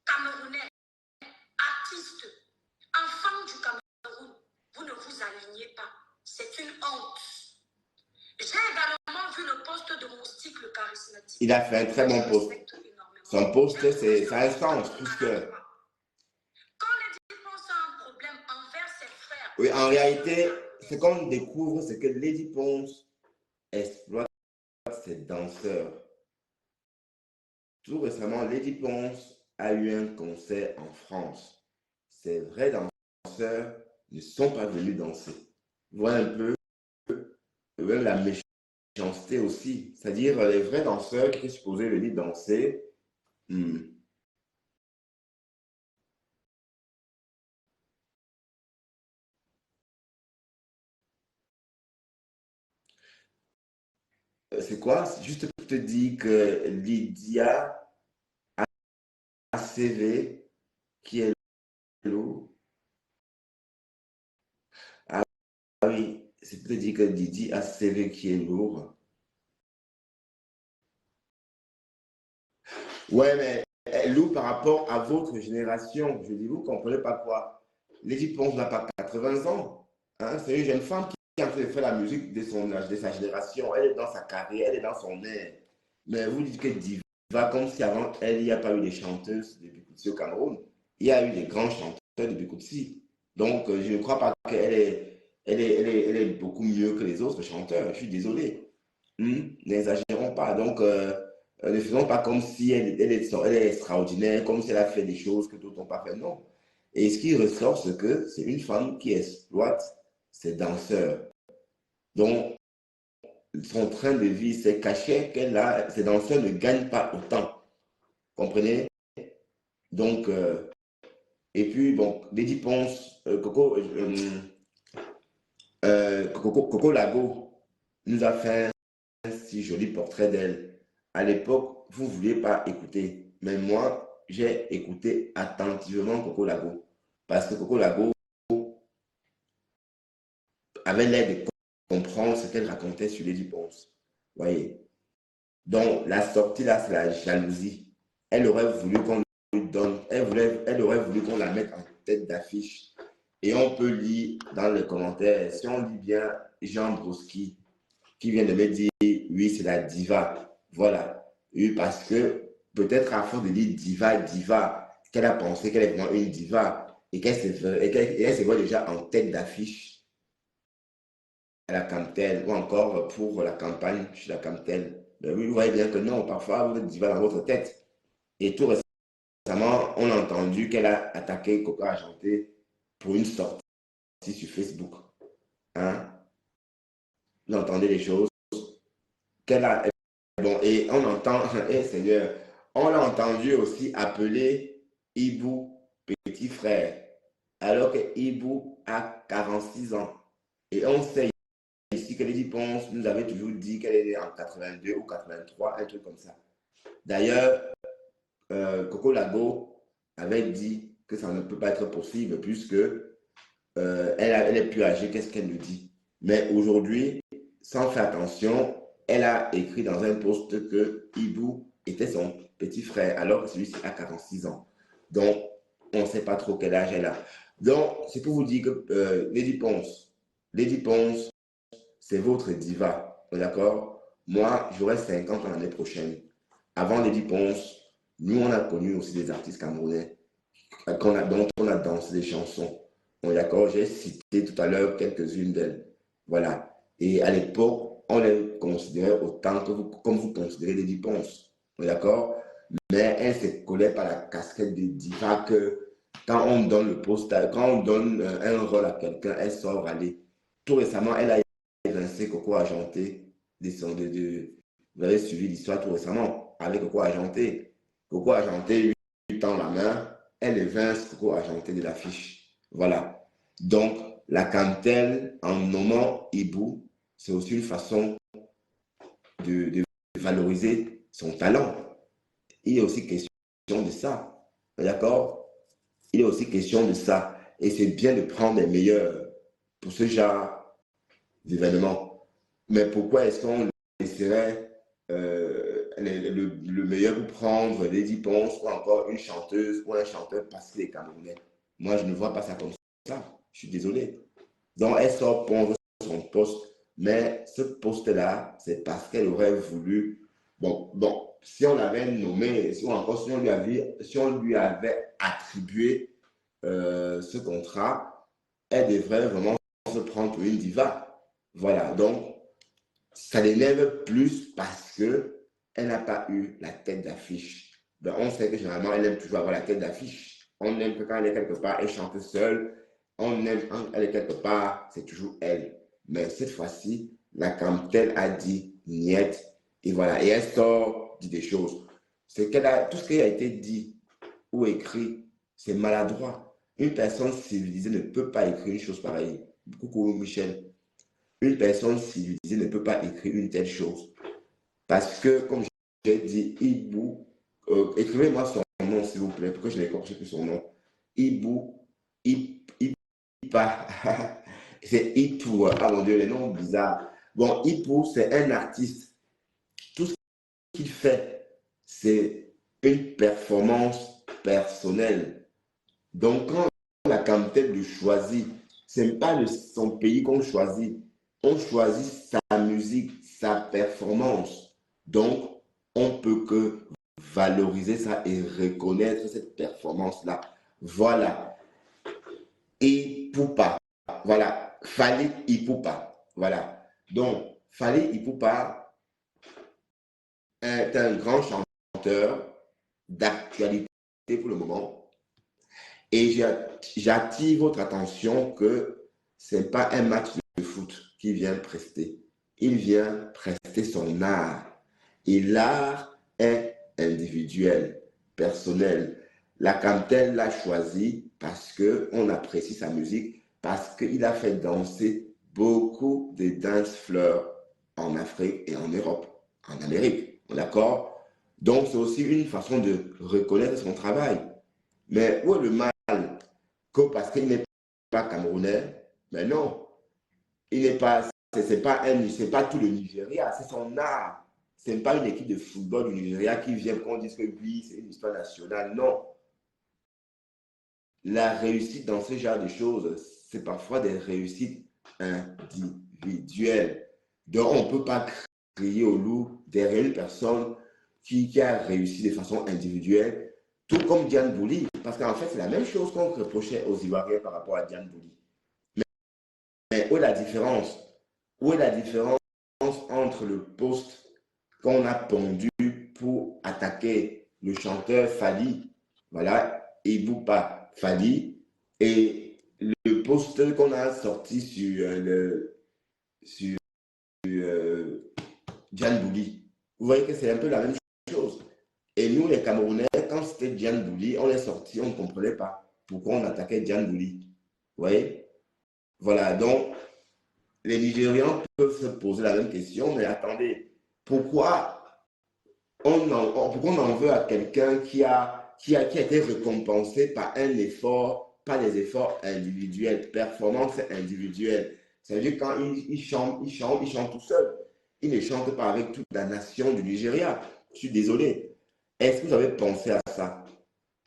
Speaker 2: Camerounais, artistes, enfants du Cameroun, vous ne vous alignez pas. C'est une honte. J'ai également vu le poste de Moustique, le charismatique.
Speaker 1: Il a fait un très bon poste. Son poste, ça a un sens, puisque...
Speaker 2: Quand Lady Ponce a un problème envers ses frères...
Speaker 1: Oui, en réalité, ce qu'on découvre, c'est que Lady Ponce exploite ses danseurs. Tout récemment, Lady Ponce a eu un concert en France. Ces vrais danseurs ne sont pas venus danser. Voilà un peu même la méchanceté aussi. C'est-à-dire les vrais danseurs qui étaient supposés venir danser. C'est quoi? C'est juste pour te dire que Lydia ACV, qui est lourd. Ah oui, c'est pour te dire que Lydia ACV qui est lourd. Ouais, mais elle lourd par rapport à votre génération. Je dis, vous ne comprenez pas quoi? Lady Ponce n'a pas 80 ans. Hein? C'est une jeune femme qui est en train de faire la musique de son âge, de sa génération. Elle est dans sa carrière, elle est dans son air. Mais vous dites que diva, comme si avant elle, il n'y a pas eu des chanteuses de Bikutsi au Cameroun. Il y a eu des grands chanteurs de Bikutsi. Donc, je ne crois pas qu'elle elle est beaucoup mieux que les autres chanteurs. Je suis désolé. N'exagérons pas. Donc, ne faisons pas comme si elle est extraordinaire, comme si elle a fait des choses que d'autres n'ont pas fait. Non. Et ce qui ressort, c'est que c'est une femme qui exploite ses danseurs. Donc, son train de vie, ses cachets qu'elle a, ses danseurs ne gagnent pas autant. Comprenez? Donc, et puis, bon, Lady Ponce, Coco Lago nous a fait un si joli portrait d'elle. À l'époque, vous ne vouliez pas écouter, mais moi, j'ai écouté attentivement Coco Lago. Parce que Coco Lago avait l'air de comprendre ce qu'elle racontait sur Lady Ponce. Voyez. Donc, la sortie là, c'est la jalousie. Elle aurait voulu qu'on lui donne, elle aurait voulu qu'on la mette en tête d'affiche. Et on peut lire dans les commentaires, si on lit bien Jean Broski, qui vient de me dire, oui, c'est la diva. Voilà. Oui, parce que peut-être à force de dire diva, qu'elle a pensé qu'elle est vraiment une diva et qu'elle se voit déjà en tête d'affiche à la Camtel ou encore pour la campagne chez la Camtel. Mais oui, vous voyez bien que non, parfois vous êtes diva dans votre tête. Et tout récemment, on a entendu qu'elle a attaqué Coco Argenté pour une sortie sur Facebook. Hein? Vous entendez les choses qu'elle a. Bon, et on entend, Seigneur, on l'a entendu aussi appeler Ibou petit frère, alors que Ibou a 46 ans. Et on sait ici que Lady Ponce nous avait toujours dit qu'elle est née en 82 ou 83, un truc comme ça. D'ailleurs, Coco Lago avait dit que ça ne peut pas être possible puisque elle est plus âgée qu'est-ce qu'elle nous dit. Mais aujourd'hui, sans faire attention, elle a écrit dans un post que Ibou était son petit frère alors que celui-ci a 46 ans. Donc, on ne sait pas trop quel âge elle a. Donc, c'est pour vous dire que Lady Ponce, c'est votre diva. D'accord? Moi, j'aurai 50 ans l'année prochaine. Avant Lady Ponce, nous, on a connu aussi des artistes camerounais dont on a dansé des chansons. Bon, d'accord, j'ai cité tout à l'heure quelques-unes d'elles. Voilà. Et à l'époque, on les considérait autant que comme vous considérez Lady Ponce. D'accord? Mais elle se collait par la casquette de diva que quand on donne le poste, quand on donne un rôle à quelqu'un, elle sort aller. Tout récemment, elle a évincé Coco Argenté. Vous avez suivi l'histoire tout récemment avec Coco Argenté. Coco Argenté lui tend la main, elle évince Coco Argenté de l'affiche. Voilà. Donc, la cantelle, en nommant Ibou, c'est aussi une façon de valoriser son talent. Il est aussi question de ça. D'accord? Il est aussi question de ça. Et c'est bien de prendre les meilleurs pour ce genre d'événements. Mais pourquoi est-ce qu'on laisserait le meilleur pour prendre Lady Ponce ou encore une chanteuse ou un chanteur parce qu'il est camerounais? Moi, je ne vois pas ça comme ça. Je suis désolé. Donc, elle sort pondre son poste. Mais ce poste-là, c'est parce qu'elle aurait voulu. Bon, si on l'avait nommé, si on lui avait attribué ce contrat, elle devrait vraiment se prendre pour une diva. Voilà, donc ça l'énerve plus parce qu'elle n'a pas eu la tête d'affiche. Ben, on sait que généralement, elle aime toujours avoir la tête d'affiche. On aime que quand elle est quelque part, elle chante seule. On aime quand elle est quelque part, c'est toujours elle. Mais cette fois-ci, la Camtel a dit niet. Et voilà, et elle sort, dit des choses. Tout ce qui a été dit ou écrit, c'est maladroit. Une personne civilisée ne peut pas écrire une chose pareille. Coucou Michel. Une personne civilisée ne peut pas écrire une telle chose. Parce que, comme j'ai dit, Ibou, écrivez-moi son nom, s'il vous plaît, pourquoi je n'ai écorché plus son nom. Ibou, Ipa, c'est Ipou, ah mon Dieu, les noms bizarres. Bon, Ipou, c'est un artiste. Tout ce qu'il fait, c'est une performance personnelle. Donc, quand la Camtel le choisit, ce n'est pas son pays qu'on choisit. On choisit sa musique, sa performance. Donc, on peut que valoriser ça et reconnaître cette performance-là. Voilà. Ipupa. Voilà. Fally Ipupa. Voilà. Donc, Fally Ipupa est un grand chanteur d'actualité pour le moment. Et j'attire votre attention que ce n'est pas un match de foot qui vient prester. il vient prester son art. Et l'art est individuel, personnel. La Camtel l'a choisi parce qu'on apprécie sa musique, parce qu'il a fait danser beaucoup de dance floors en Afrique et en Europe, en Amérique. D'accord? Donc, c'est aussi une façon de reconnaître son travail. Mais où est le mal? Que parce qu'il n'est pas camerounais? Mais non, il n'est pas, c'est pas tout le Nigeria, c'est son art. Ce n'est pas une équipe de football du Nigeria qui vient qu'on dise que oui, c'est une histoire nationale. Non. La réussite dans ce genre de choses, c'est parfois des réussites individuelles. Donc, on ne peut pas crier au loup derrière une personne qui a réussi de façon individuelle, tout comme Diane Bouli. Parce qu'en fait, c'est la même chose qu'on reprochait aux Ivoiriens par rapport à Diane Bouli. Mais où est la différence? Où est la différence entre le poste qu'on a pondu pour attaquer le chanteur Fally, voilà, Ibouba Fally, et le poste qu'on a sorti sur Diane Bouli? Vous voyez que c'est un peu la même chose. Et nous, les Camerounais, quand c'était Diane Bouli, on est sorti, on ne comprenait pas pourquoi on attaquait Diane Bouli. Vous voyez? Voilà, donc les Nigérians peuvent se poser la même question, mais attendez, pourquoi pourquoi on en veut à quelqu'un qui a été récompensé par un effort, par des efforts individuels, performance individuelle. Ça veut dire quand il chante tout seul. Il ne chante pas avec toute la nation du Nigeria. Je suis désolé. Est-ce que vous avez pensé à ça?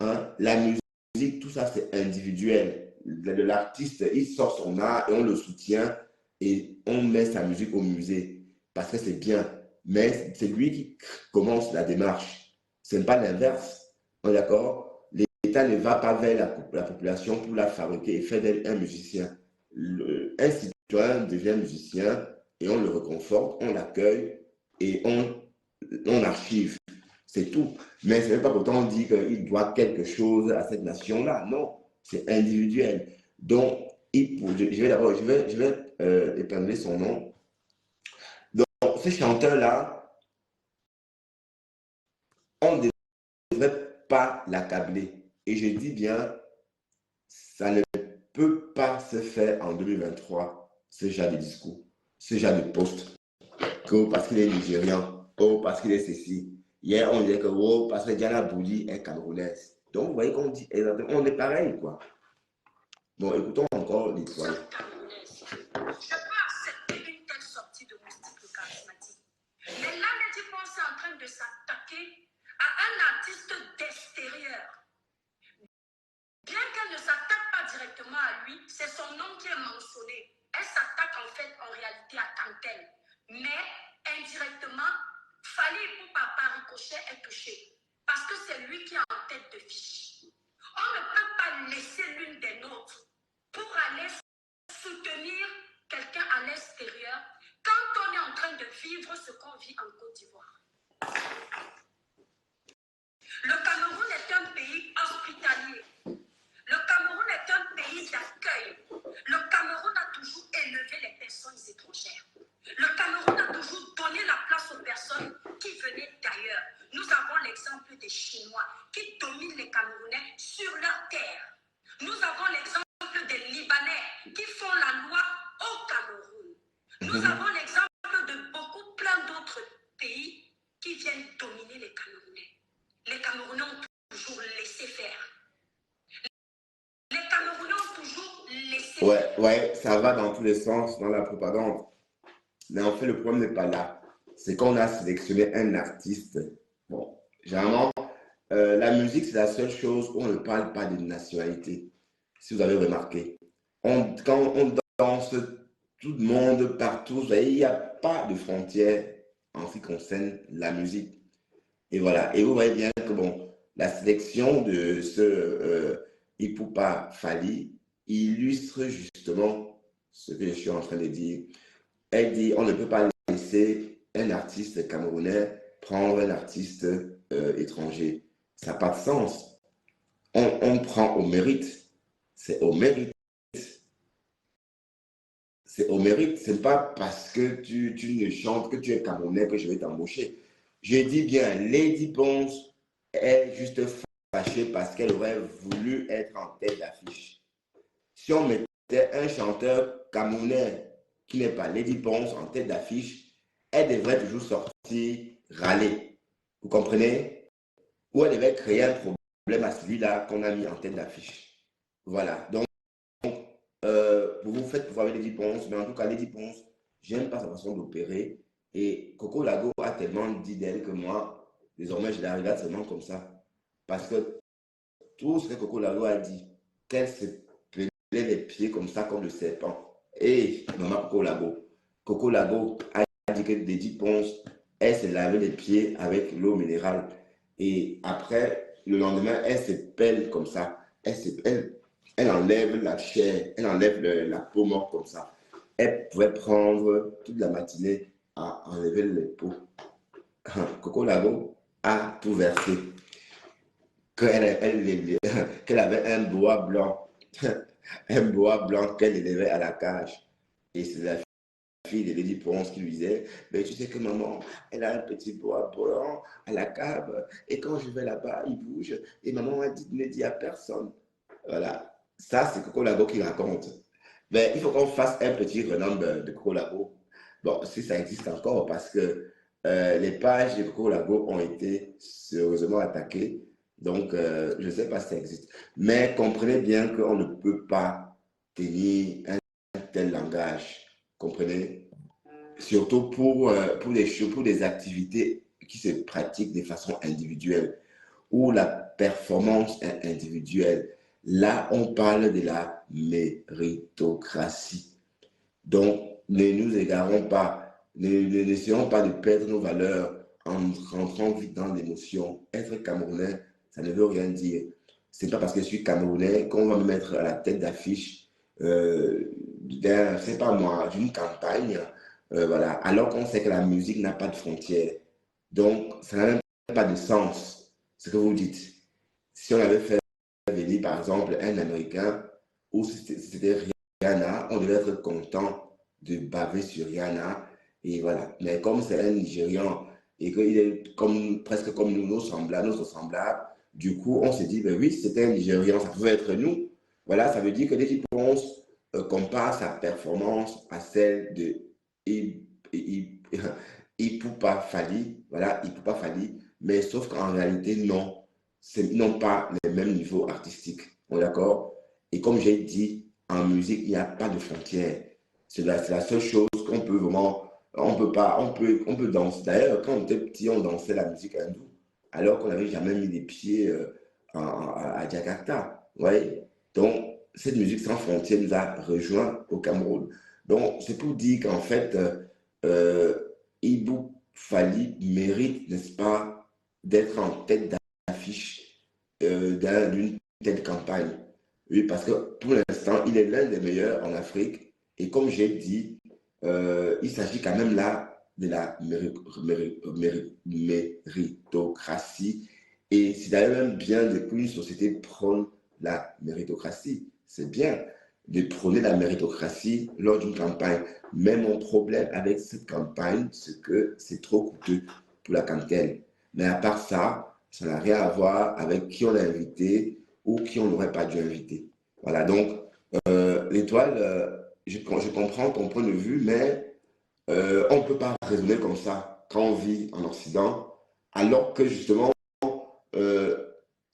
Speaker 1: Hein? La musique, tout ça, c'est individuel. L'artiste, il sort son art et on le soutient et on met sa musique au musée parce que c'est bien. Mais c'est lui qui commence la démarche. Ce n'est pas l'inverse. On est d'accord? L'État ne va pas vers la population pour la fabriquer et faire d'elle un musicien. Un citoyen devient musicien et on le reconforte, on l'accueille et on archive. C'est tout. Mais ce n'est pas pourtant on dit qu'il doit quelque chose à cette nation-là. Non, c'est individuel. Donc, je vais épingler son nom. Donc, ce chanteur-là, on ne devrait pas l'accabler. Et je dis bien, ça ne peut pas se faire en 2023, ce genre de discours, ce genre de poste. Que parce qu'il est nigérian, oh, parce qu'il est ceci. Hier, on disait que oh, parce que Diana Bouli est camerounaise. Donc, vous voyez qu'on dit exactement, on est pareil, quoi. Bon, écoutons encore l'histoire.
Speaker 2: Je peux accepter une telle sortie de moustique charismatique. Mais là, les pense en train de s'attaquer à un artiste d'extérieur. Bien qu'elle ne s'attaque pas directement à lui, c'est son nom qui est mentionné. Elle s'attaque en fait en réalité à Cantel. Mais indirectement, Fally Ipupa par ricochet est touché. Parce que c'est lui qui est en tête de fiche. On ne peut pas laisser l'une des nôtres pour aller soutenir quelqu'un à l'extérieur quand on est en train de vivre ce qu'on vit en Côte d'Ivoire. Le Cameroun est un pays hospitalier. Le Cameroun est un pays d'accueil. Le Cameroun a toujours élevé les personnes étrangères. Le Cameroun a toujours donné la place aux personnes qui venaient d'ailleurs. Nous avons l'exemple des Chinois qui dominent les Camerounais sur leur terre. Nous avons l'exemple des Libanais qui font la loi au Cameroun. Nous avons l'exemple de plein d'autres pays qui viennent dominer les Camerounais. Les Camerounais ont toujours laissé faire. Les Camerounais ont toujours laissé faire.
Speaker 1: Ouais, ça va dans tous les sens, dans la propagande. Mais en fait, le problème n'est pas là. C'est qu'on a sélectionné un artiste. Bon, généralement, la musique, c'est la seule chose où on ne parle pas de nationalité. Si vous avez remarqué. Quand on danse, tout le monde, partout, vous voyez, il n'y a pas de frontières en ce qui concerne la musique. Et voilà. Et vous voyez bien que bon, la sélection de ce Ipupa Fally illustre justement ce que je suis en train de dire. Elle dit on ne peut pas laisser un artiste camerounais prendre un artiste étranger. Ça n'a pas de sens. On prend au mérite. C'est au mérite. c'est au mérite. Ce n'est pas parce que tu ne chantes que tu es Camerounais que je vais t'embaucher. Je dis bien, Lady Ponce est juste fâchée parce qu'elle aurait voulu être en tête d'affiche. Si on mettait un chanteur camerounais qui n'est pas Lady Ponce en tête d'affiche, elle devrait toujours sortir râler. Vous comprenez? Ou elle devait créer un problème à celui-là qu'on a mis en tête d'affiche. Voilà. Donc, vous faites pouvoir avec Lady Ponce, mais en tout cas, Lady Ponce, j'aime pas sa façon d'opérer. Et Coco Lago a tellement dit d'elle que moi, désormais, je la regarde seulement comme ça. Parce que tout ce que Coco Lago a dit, qu'elle se pelait les pieds comme ça, comme le serpent. Et maman Coco Lago a dit que Lady Ponce, elle se lavait les pieds avec l'eau minérale. Et après, le lendemain, elle se pèle comme ça. Elle enlève la chair, elle enlève la peau morte comme ça. Elle pouvait prendre toute la matinée à enlever les peaux. Coco Lago a tout versé. Qu'elle avait un bois blanc, un bois blanc qu'elle élevait à la cage. Et c'est la fille de Lady Ponce qui lui disait, mais tu sais que maman, elle a un petit bois blanc à la cave, et quand je vais là-bas, il bouge, et maman a dit de ne dire à personne. Voilà. Ça, c'est Coco Lago qui raconte. Mais il faut qu'on fasse un petit renom de Coco Lago. Bon, si ça existe encore, parce que les pages de Coco Lago ont été sérieusement attaquées. Donc, je ne sais pas si ça existe. Mais comprenez bien qu'on ne peut pas tenir un tel langage. Comprenez? Surtout pour des activités qui se pratiquent de façon individuelle, où la performance est individuelle. Là, on parle de la méritocratie. Donc, ne nous égarons pas, n'essayons pas de perdre nos valeurs en rentrant vite dans l'émotion. Être Camerounais, ça ne veut rien dire. Ce n'est pas parce que je suis Camerounais qu'on va me mettre à la tête d'affiche c'est pas moi, d'une campagne, voilà, alors qu'on sait que la musique n'a pas de frontières. Donc, ça n'a même pas de sens, ce que vous dites. Si on avait fait venir, par exemple, un Américain, ou si c'était Rihanna, on devait être content de baver sur Rihanna, et voilà. Mais comme c'est un Nigérian, et qu'il est presque comme nous, nos semblables, du coup, on s'est dit, ben oui, c'était un Nigérian, ça pouvait être nous. Voilà, ça veut dire que dès qu'il pense, compare sa performance à celle de Ipupa Fali, voilà, Ipupa Fali, mais sauf qu'en réalité, non, ils n'ont pas les mêmes niveaux artistiques. On est d'accord? Et comme j'ai dit, en musique, il n'y a pas de frontières. C'est la seule chose qu'on peut vraiment, on peut pas, on peut danser. D'ailleurs, quand on était petit, on dansait la musique hindoue, alors qu'on n'avait jamais mis les pieds à Jakarta. Ouais. Donc, cette musique sans frontières nous a rejoints au Cameroun. Donc, c'est pour dire qu'en fait, Ibou Fali mérite, n'est-ce pas, d'être en tête d'affiche d'une telle campagne. Oui, parce que pour l'instant, il est l'un des meilleurs en Afrique. Et comme j'ai dit, il s'agit quand même là de la méritocratie. Et c'est d'ailleurs même bien de qu'une société prône la méritocratie. C'est bien de prôner la méritocratie lors d'une campagne. Mais mon problème avec cette campagne, c'est que c'est trop coûteux pour la clientèle. Mais à part ça, ça n'a rien à voir avec qui on a invité ou qui on n'aurait pas dû inviter. Voilà, donc l'étoile, je comprends ton point de vue, mais on ne peut pas raisonner comme ça quand on vit en Occident, alors que justement, euh,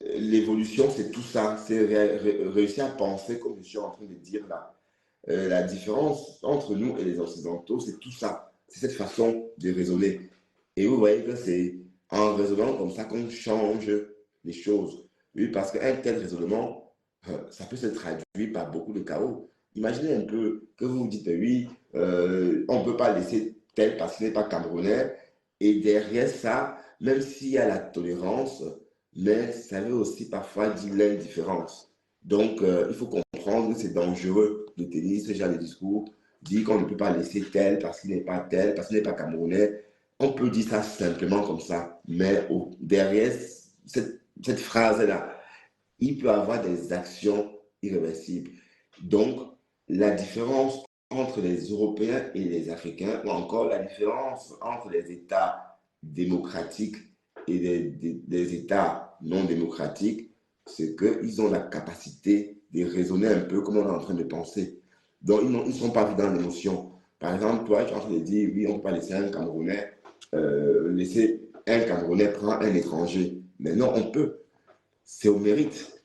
Speaker 1: l'évolution, c'est tout ça, c'est réussir à penser comme je suis en train de dire là. La différence entre nous et les Occidentaux, c'est tout ça, c'est cette façon de raisonner. Et vous voyez que c'est en raisonnant comme ça qu'on change les choses. Oui, parce qu'un tel raisonnement, ça peut se traduire par beaucoup de chaos. Imaginez un peu que vous vous dites, oui, on ne peut pas laisser tel parce qu'il n'est pas camerounais. Et derrière ça, même s'il y a la tolérance, mais ça veut aussi parfois dire l'indifférence. Donc, il faut comprendre que c'est dangereux de tenir ce genre de discours, dire qu'on ne peut pas laisser tel parce qu'il n'est pas tel, parce qu'il n'est pas camerounais. On peut dire ça simplement comme ça, mais derrière cette phrase-là, il peut y avoir des actions irréversibles. Donc, la différence entre les Européens et les Africains, ou encore la différence entre les États démocratiques et les États non démocratiques, c'est qu'ils ont la capacité de raisonner un peu comme on est en train de penser. Donc, ils ne sont pas vus dans l'émotion. Par exemple, toi, tu es en train de dire, oui, on ne peut pas laisser un Camerounais, laisser un Camerounais prendre un étranger. Mais non, on peut. C'est au mérite.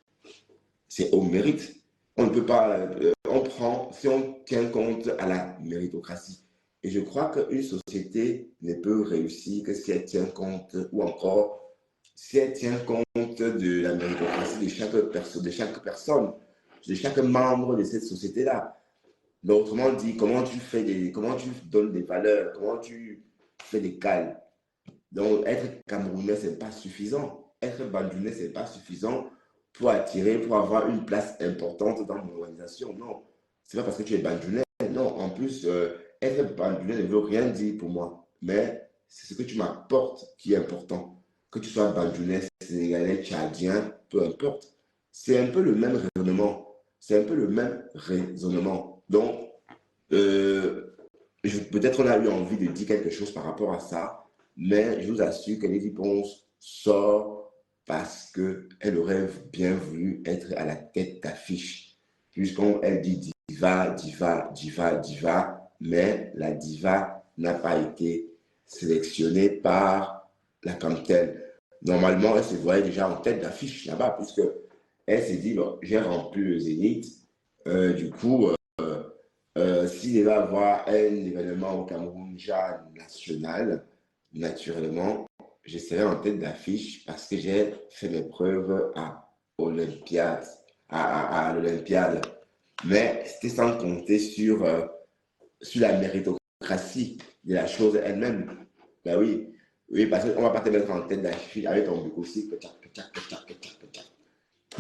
Speaker 1: C'est au mérite. On ne peut pas, on prend, si on tient compte à la méritocratie. Et je crois qu'une société ne peut réussir que si elle tient compte, ou encore, si elle tient compte de la méritocratie de chaque personne, de chaque membre de cette société-là. Donc, autrement dit, comment tu donnes des valeurs, comment tu fais des cales. Donc, être Camerounais, ce n'est pas suffisant. Être Bandunais, ce n'est pas suffisant pour attirer, pour avoir une place importante dans mon organisation. Non, c'est pas parce que tu es Bandunais. Non, en plus, être Bandunais ne veut rien dire pour moi. Mais c'est ce que tu m'apportes qui est important. Que tu sois Bandunais, Sénégalais, Tchadien, peu importe. C'est un peu le même raisonnement. C'est un peu le même raisonnement. Donc, peut-être on a eu envie de dire quelque chose par rapport à ça, mais je vous assure que Lady Ponce sort parce qu'elle aurait bien voulu être à la tête d'affiche, puisqu'elle dit diva, diva, diva, diva, mais la diva n'a pas été sélectionnée par la Camtel. Normalement, elle se voyait déjà en tête d'affiche là-bas, puisque elle s'est dit, bon, j'ai rempli le Zénith, du coup, s'il va y avoir un événement au Cameroun déjà national, naturellement, je serai en tête d'affiche parce que j'ai fait mes preuves à l'Olympiade. Mais c'était sans compter sur la méritocratie de la chose elle-même. Ben oui, oui, parce qu'on ne va pas te mettre en tête d'affiche avec ton buc aussi.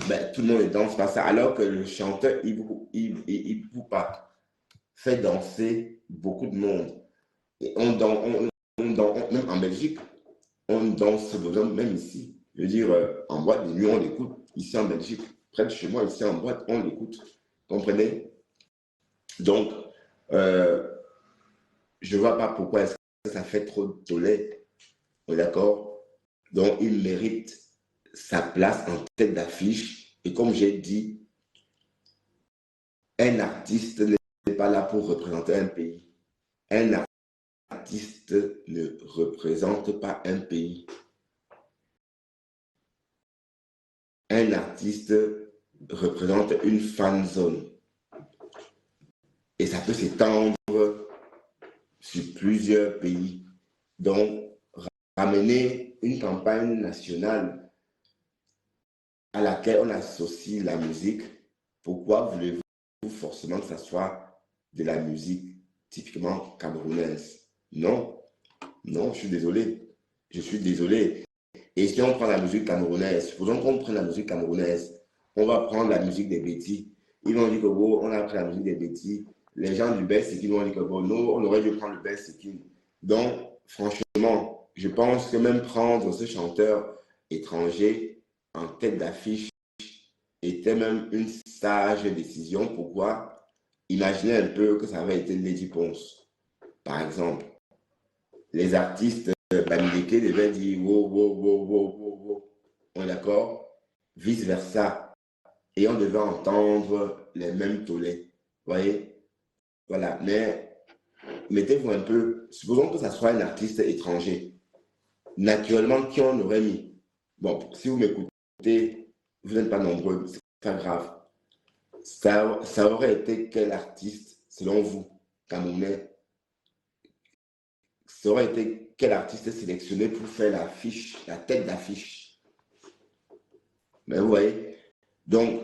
Speaker 1: Ben, tout le monde ne danse pas ça, alors que le chanteur, il pas fait danser beaucoup de monde. Et même en Belgique, on danse même ici. Je veux dire, en boîte de nuit, on l'écoute. Ici en Belgique, près de chez moi, ici en boîte, on l'écoute. Comprenez? Donc, je ne vois pas pourquoi est-ce que ça fait trop de tollé. D'accord? Donc, il mérite sa place en tête d'affiche. Et comme j'ai dit, un artiste n'est pas là pour représenter un pays. Un artiste ne représente pas un pays. Un artiste représente une fan zone. Et ça peut s'étendre sur plusieurs pays. Donc, ramener une campagne nationale à laquelle on associe la musique, pourquoi voulez-vous forcément que ça soit de la musique typiquement camerounaise? Non, non, je suis désolé. Je suis désolé. Et si on prend la musique camerounaise, supposons qu'on prenne la musique camerounaise, on va prendre la musique des Bétis. Ils vont dire que bon, on a pris la musique des Bétis. Les gens du Best vont dire que bon, nous, on aurait dû prendre le Best. Donc, franchement, je pense que même prendre ce chanteur étranger en tête d'affiche était même une sage décision. Pourquoi? Imaginez un peu que ça avait été Lady Ponce, par exemple. Les artistes Bamileke devaient dire wow, wow, wow, wow, wow, wow. On est d'accord? Vice-versa. Et on devait entendre les mêmes tollés. Vous voyez? Voilà. Mais mettez-vous un peu, supposons que ça soit un artiste étranger. Naturellement, qui on aurait mis? Bon, si vous m'écoutez, vous n'êtes pas nombreux, c'est pas grave. Ça aurait été quel artiste, selon vous, Camerounais? Ça aurait été quel artiste sélectionné pour faire l'affiche, la tête d'affiche? Mais vous voyez? Donc,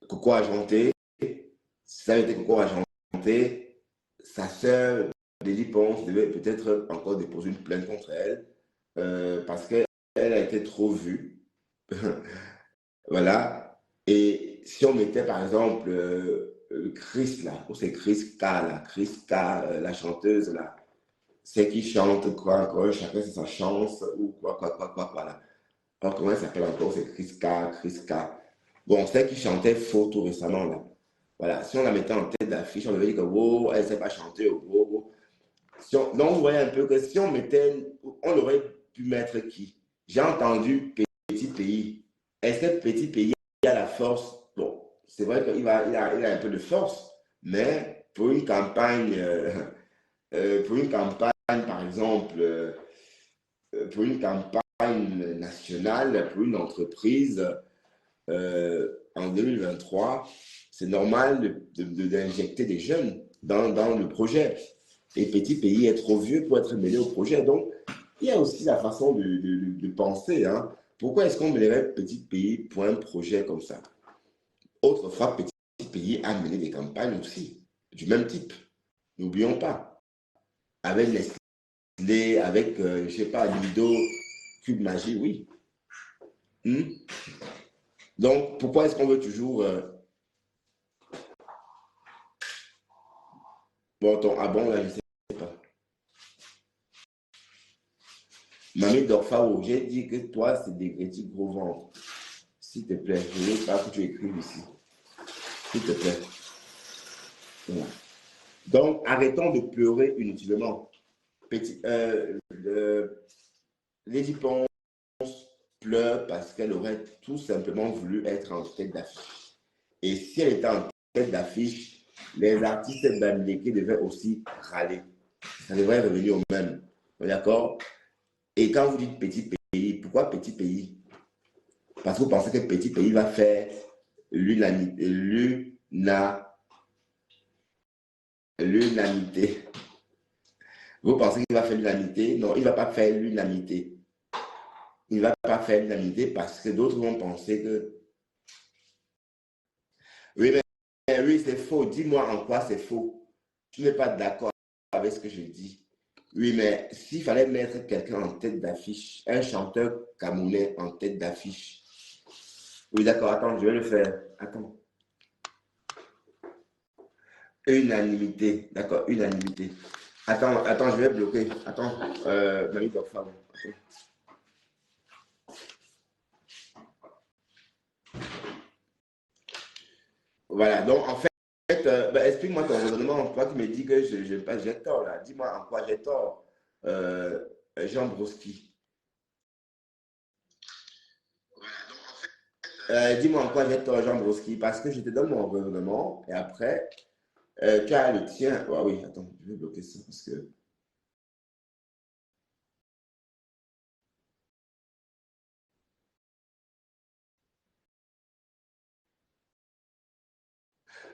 Speaker 1: Coco Argenté, si ça avait été Coco Argenté, sa sœur, Lily Ponce, devait peut-être encore déposer une plainte contre elle parce qu'elle a été trop vue. Voilà. Et si on mettait par exemple Chris là, ou c'est Chris K là, Chris K, la chanteuse là, c'est qui chante quoi encore, chacun c'est sa chance, ou quoi, là. Alors, comment elle s'appelle encore, c'est Chris K. Bon, c'est qui chantait faux tout récemment là. Voilà, si on la mettait en tête d'affiche, on devait dire que wow, elle ne sait pas chanter. Wow. Donc, vous voyez un peu que si on mettait, on aurait pu mettre qui? J'ai entendu petit pays. Est-ce que petit pays a la force? Bon, c'est vrai qu'il il a un peu de force, mais pour une campagne, par exemple, pour une campagne nationale, pour une entreprise, en 2023, c'est normal d'injecter des jeunes dans le projet. Et petit pays est trop vieux pour être mêlé au projet. Donc, il y a aussi la façon de penser. Hein. Pourquoi est-ce qu'on mêlerait petit pays pour un projet comme ça? Autrefois, petit pays a mené des campagnes aussi, du même type. N'oublions pas. Avec Nestlé, avec, je ne sais pas, Lido, Cube Magie, oui. Donc, pourquoi est-ce qu'on veut toujours... Bon, ah bon, là, je ne sais pas. Mamie Dorfao, j'ai dit que toi, c'est des petits gros ventres. S'il te plaît, je ne veux pas que tu écrives ici. S'il te plaît. Voilà. Donc, arrêtons de pleurer inutilement. Lady Ponce pleure parce qu'elle aurait tout simplement voulu être en tête d'affiche. Et si elle était en tête d'affiche, les artistes bamlékés devaient aussi râler. Ça devrait revenir au même. D'accord? Et quand vous dites petit pays, pourquoi petit pays? Parce que vous pensez que petit pays va faire l'unanimité. Vous pensez qu'il va faire l'unanimité? Non, il ne va pas faire l'unanimité. Il ne va pas faire l'unanimité parce que d'autres vont penser que... Oui, mais oui, c'est faux. Dis-moi en quoi c'est faux. Tu n'es pas d'accord avec ce que je dis. Oui, mais s'il fallait mettre quelqu'un en tête d'affiche, un chanteur camerounais en tête d'affiche. Oui, d'accord, attends, je vais le faire. Attends. Unanimité. D'accord, unanimité. Attends, je vais bloquer. Attends, Mamie Dorfam. Voilà, donc en fait, explique-moi ton raisonnement. Toi qui me dis que j'ai tort là. Dis-moi en quoi j'ai tort. Jean Broski. Voilà, donc en fait, dis-moi en quoi j'ai tort, Jean Broski, parce que je te donne mon raisonnement et après, tu as le tien. Ah oui, attends, je vais bloquer ça parce que.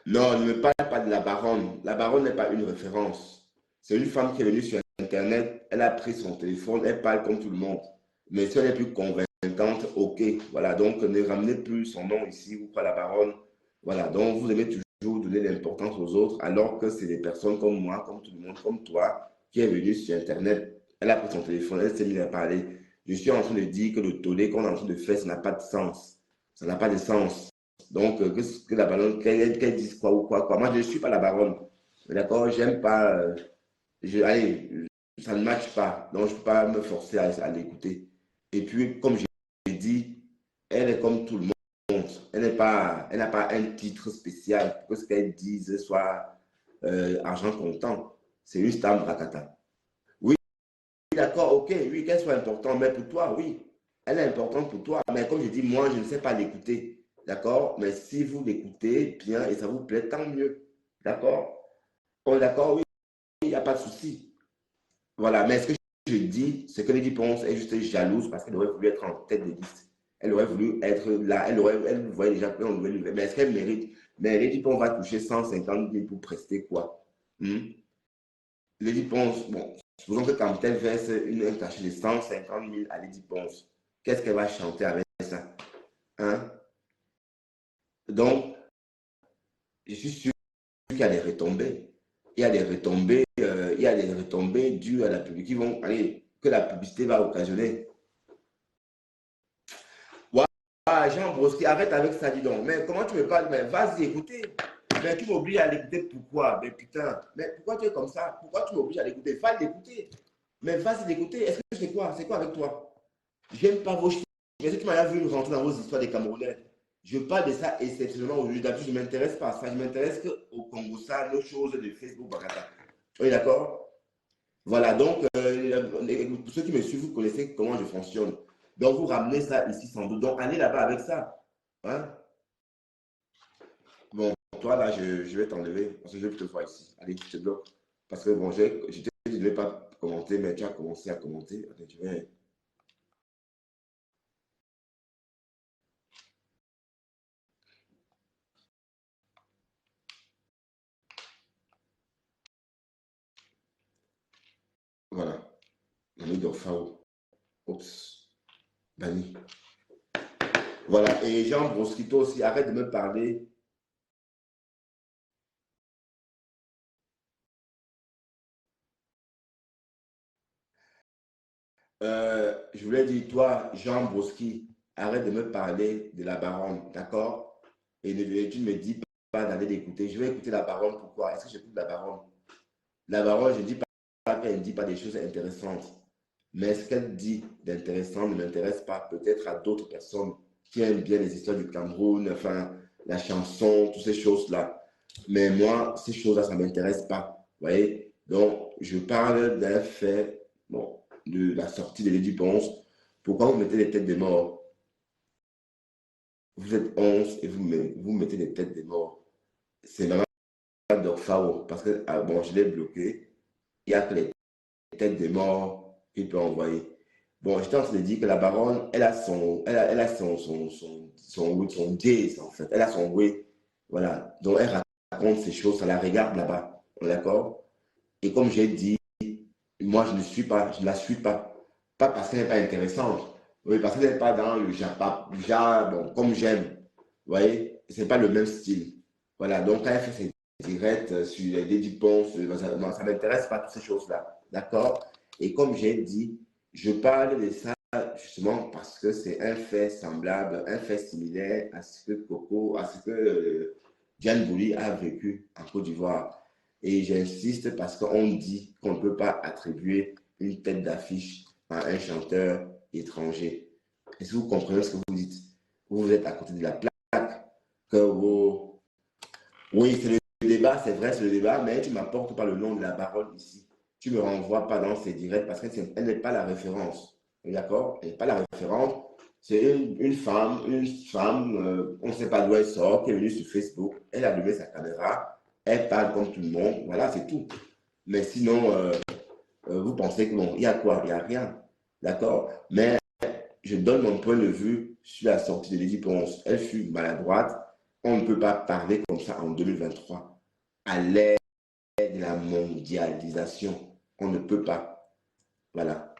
Speaker 1: Non, ne me parle pas de la baronne. La baronne n'est pas une référence. C'est une femme qui est venue sur Internet, elle a pris son téléphone, elle parle comme tout le monde. Mais si elle est plus convaincante, ok. Voilà, donc ne ramenez plus son nom ici ou pas la baronne. Voilà, donc vous aimez toujours donner l'importance aux autres, alors que c'est des personnes comme moi, comme tout le monde, comme toi, qui est venue sur Internet. Elle a pris son téléphone, elle s'est mise à parler. Je suis en train de dire que le tollé qu'on est en train de faire, ça n'a pas de sens. Ça n'a pas de sens. Donc, que la baronne, qu'elle dise quoi ou quoi. Moi, je ne suis pas la baronne. D'accord? J'aime pas. Allez, ça ne matche pas. Donc, je ne peux pas me forcer à l'écouter. Et puis, comme j'ai dit, elle est comme tout le monde. Elle n'a pas un titre spécial pour que ce qu'elle dise soit argent comptant. C'est une star bracata. Oui, d'accord, ok, oui, qu'elle soit importante, mais pour toi, oui. Elle est importante pour toi. Mais comme je dis, moi, je ne sais pas l'écouter. D'accord? Mais si vous l'écoutez bien et ça vous plaît, tant mieux. D'accord? On est d'accord? Oui, il n'y a pas de souci. Voilà. Mais ce que je dis, c'est que Lady Ponce est juste jalouse parce qu'elle aurait voulu être en tête de liste. Elle aurait voulu être là. Elle voyait déjà plein de nouvelles. Mais est-ce qu'elle mérite? Mais Lady Ponce va toucher 150 000 pour prester quoi? Lady Ponce, bon, supposons que quand elle verse un cachet de 150 000 à Lady Ponce, qu'est-ce qu'elle va chanter avec ça? Hein? Donc, je suis sûr qu'il y a des retombées. Il y a des retombées dues à la publicité qui vont aller, que la publicité va occasionner. Ouais, Jean Broski, arrête avec ça, dis donc. Mais comment tu me parles? Mais vas-y, écoutez. Mais tu m'obliges à l'écouter, pourquoi? Mais putain, mais pourquoi tu es comme ça? Pourquoi tu m'obliges à l'écouter? Va l'écouter. Mais vas-y l'écouter. Est-ce que c'est quoi? C'est quoi avec toi? J'aime pas vos chiens. Est-ce que tu m'as vu rentrer dans vos histoires des Camerounais? Je parle de ça exceptionnellement aujourd'hui. D'habitude, je ne m'intéresse pas à ça. Je m'intéresse qu'au Congo, ça, nos choses de Facebook, Bakata. Oui, d'accord? Voilà, donc, pour ceux qui me suivent, vous connaissez comment je fonctionne. Donc, vous ramenez ça ici sans doute. Donc, allez là-bas avec ça. Hein? Bon, toi, là, je vais t'enlever parce que je vais plus te voir ici. Allez, je te bloque. Parce que, bon, je t'ai dit, je ne vais pas commenter, mais tu as commencé à commenter. Attends, tu vais... Voilà. Manu Dorfao. Oups. Banni. Voilà. Et Jean Brosquito aussi, arrête de me parler. Je voulais dire, toi, Jean Broski, arrête de me parler de la baronne, d'accord? Et tu ne me dis pas d'aller l'écouter. Je vais écouter la baronne. Pourquoi? Est-ce que j'écoute la baronne? La baronne, je ne dis pas qu'elle ne dit pas des choses intéressantes. Mais ce qu'elle dit d'intéressant ne m'intéresse pas. Peut-être à d'autres personnes qui aiment bien les histoires du Cameroun, enfin, la chanson, toutes ces choses-là. Mais moi, ces choses-là, ça ne m'intéresse pas. Vous voyez? Donc, je parle d'un fait, bon, de la sortie de Lady Ponce. Pourquoi vous mettez les têtes des morts? Vous êtes 11 et vous mettez les têtes des morts. C'est vraiment Dorfao. Parce que, ah, bon, je l'ai bloqué. Il n'y a que les têtes des morts qu'il peut envoyer. Bon, j'étais en train de dire que la baronne, elle a son jazz, en fait. Elle a son way. Voilà. Donc, elle raconte ces choses, ça la regarde là-bas. D'accord? Et comme j'ai dit, moi, je ne la suis pas. Pas parce qu'elle n'est pas intéressante. Oui, parce qu'elle n'est pas dans le bon, comme j'aime. Vous voyez? Ce n'est pas le même style. Voilà. Donc, quand elle fait ses directs sur les Lady Ponce, ça ne m'intéresse pas, toutes ces choses-là. D'accord? Et comme j'ai dit, je parle de ça justement parce que c'est un fait semblable, un fait similaire à ce que à ce que Diane Bouli a vécu en Côte d'Ivoire. Et j'insiste parce qu'on dit qu'on ne peut pas attribuer une tête d'affiche à un chanteur étranger. Est-ce que vous comprenez ce que vous dites? Vous êtes à côté de la plaque. Que vous... Oui, c'est le débat, c'est vrai, c'est le débat, mais tu ne m'apportes pas le nom de la baronne ici. Tu ne me renvoies pas dans ces directs parce qu'elle n'est pas la référence. D'accord? Elle n'est pas la référence. C'est une femme, on ne sait pas d'où elle sort, qui est venue sur Facebook. Elle a allumé sa caméra. Elle parle comme tout le monde. Voilà, c'est tout. Mais sinon, vous pensez que non, il y a quoi? Il n'y a rien. D'accord? Mais je donne mon point de vue sur la sortie de Lady Ponce. Elle fut maladroite. On ne peut pas parler comme ça en 2023. À l'ère de la mondialisation, on ne peut pas. Voilà.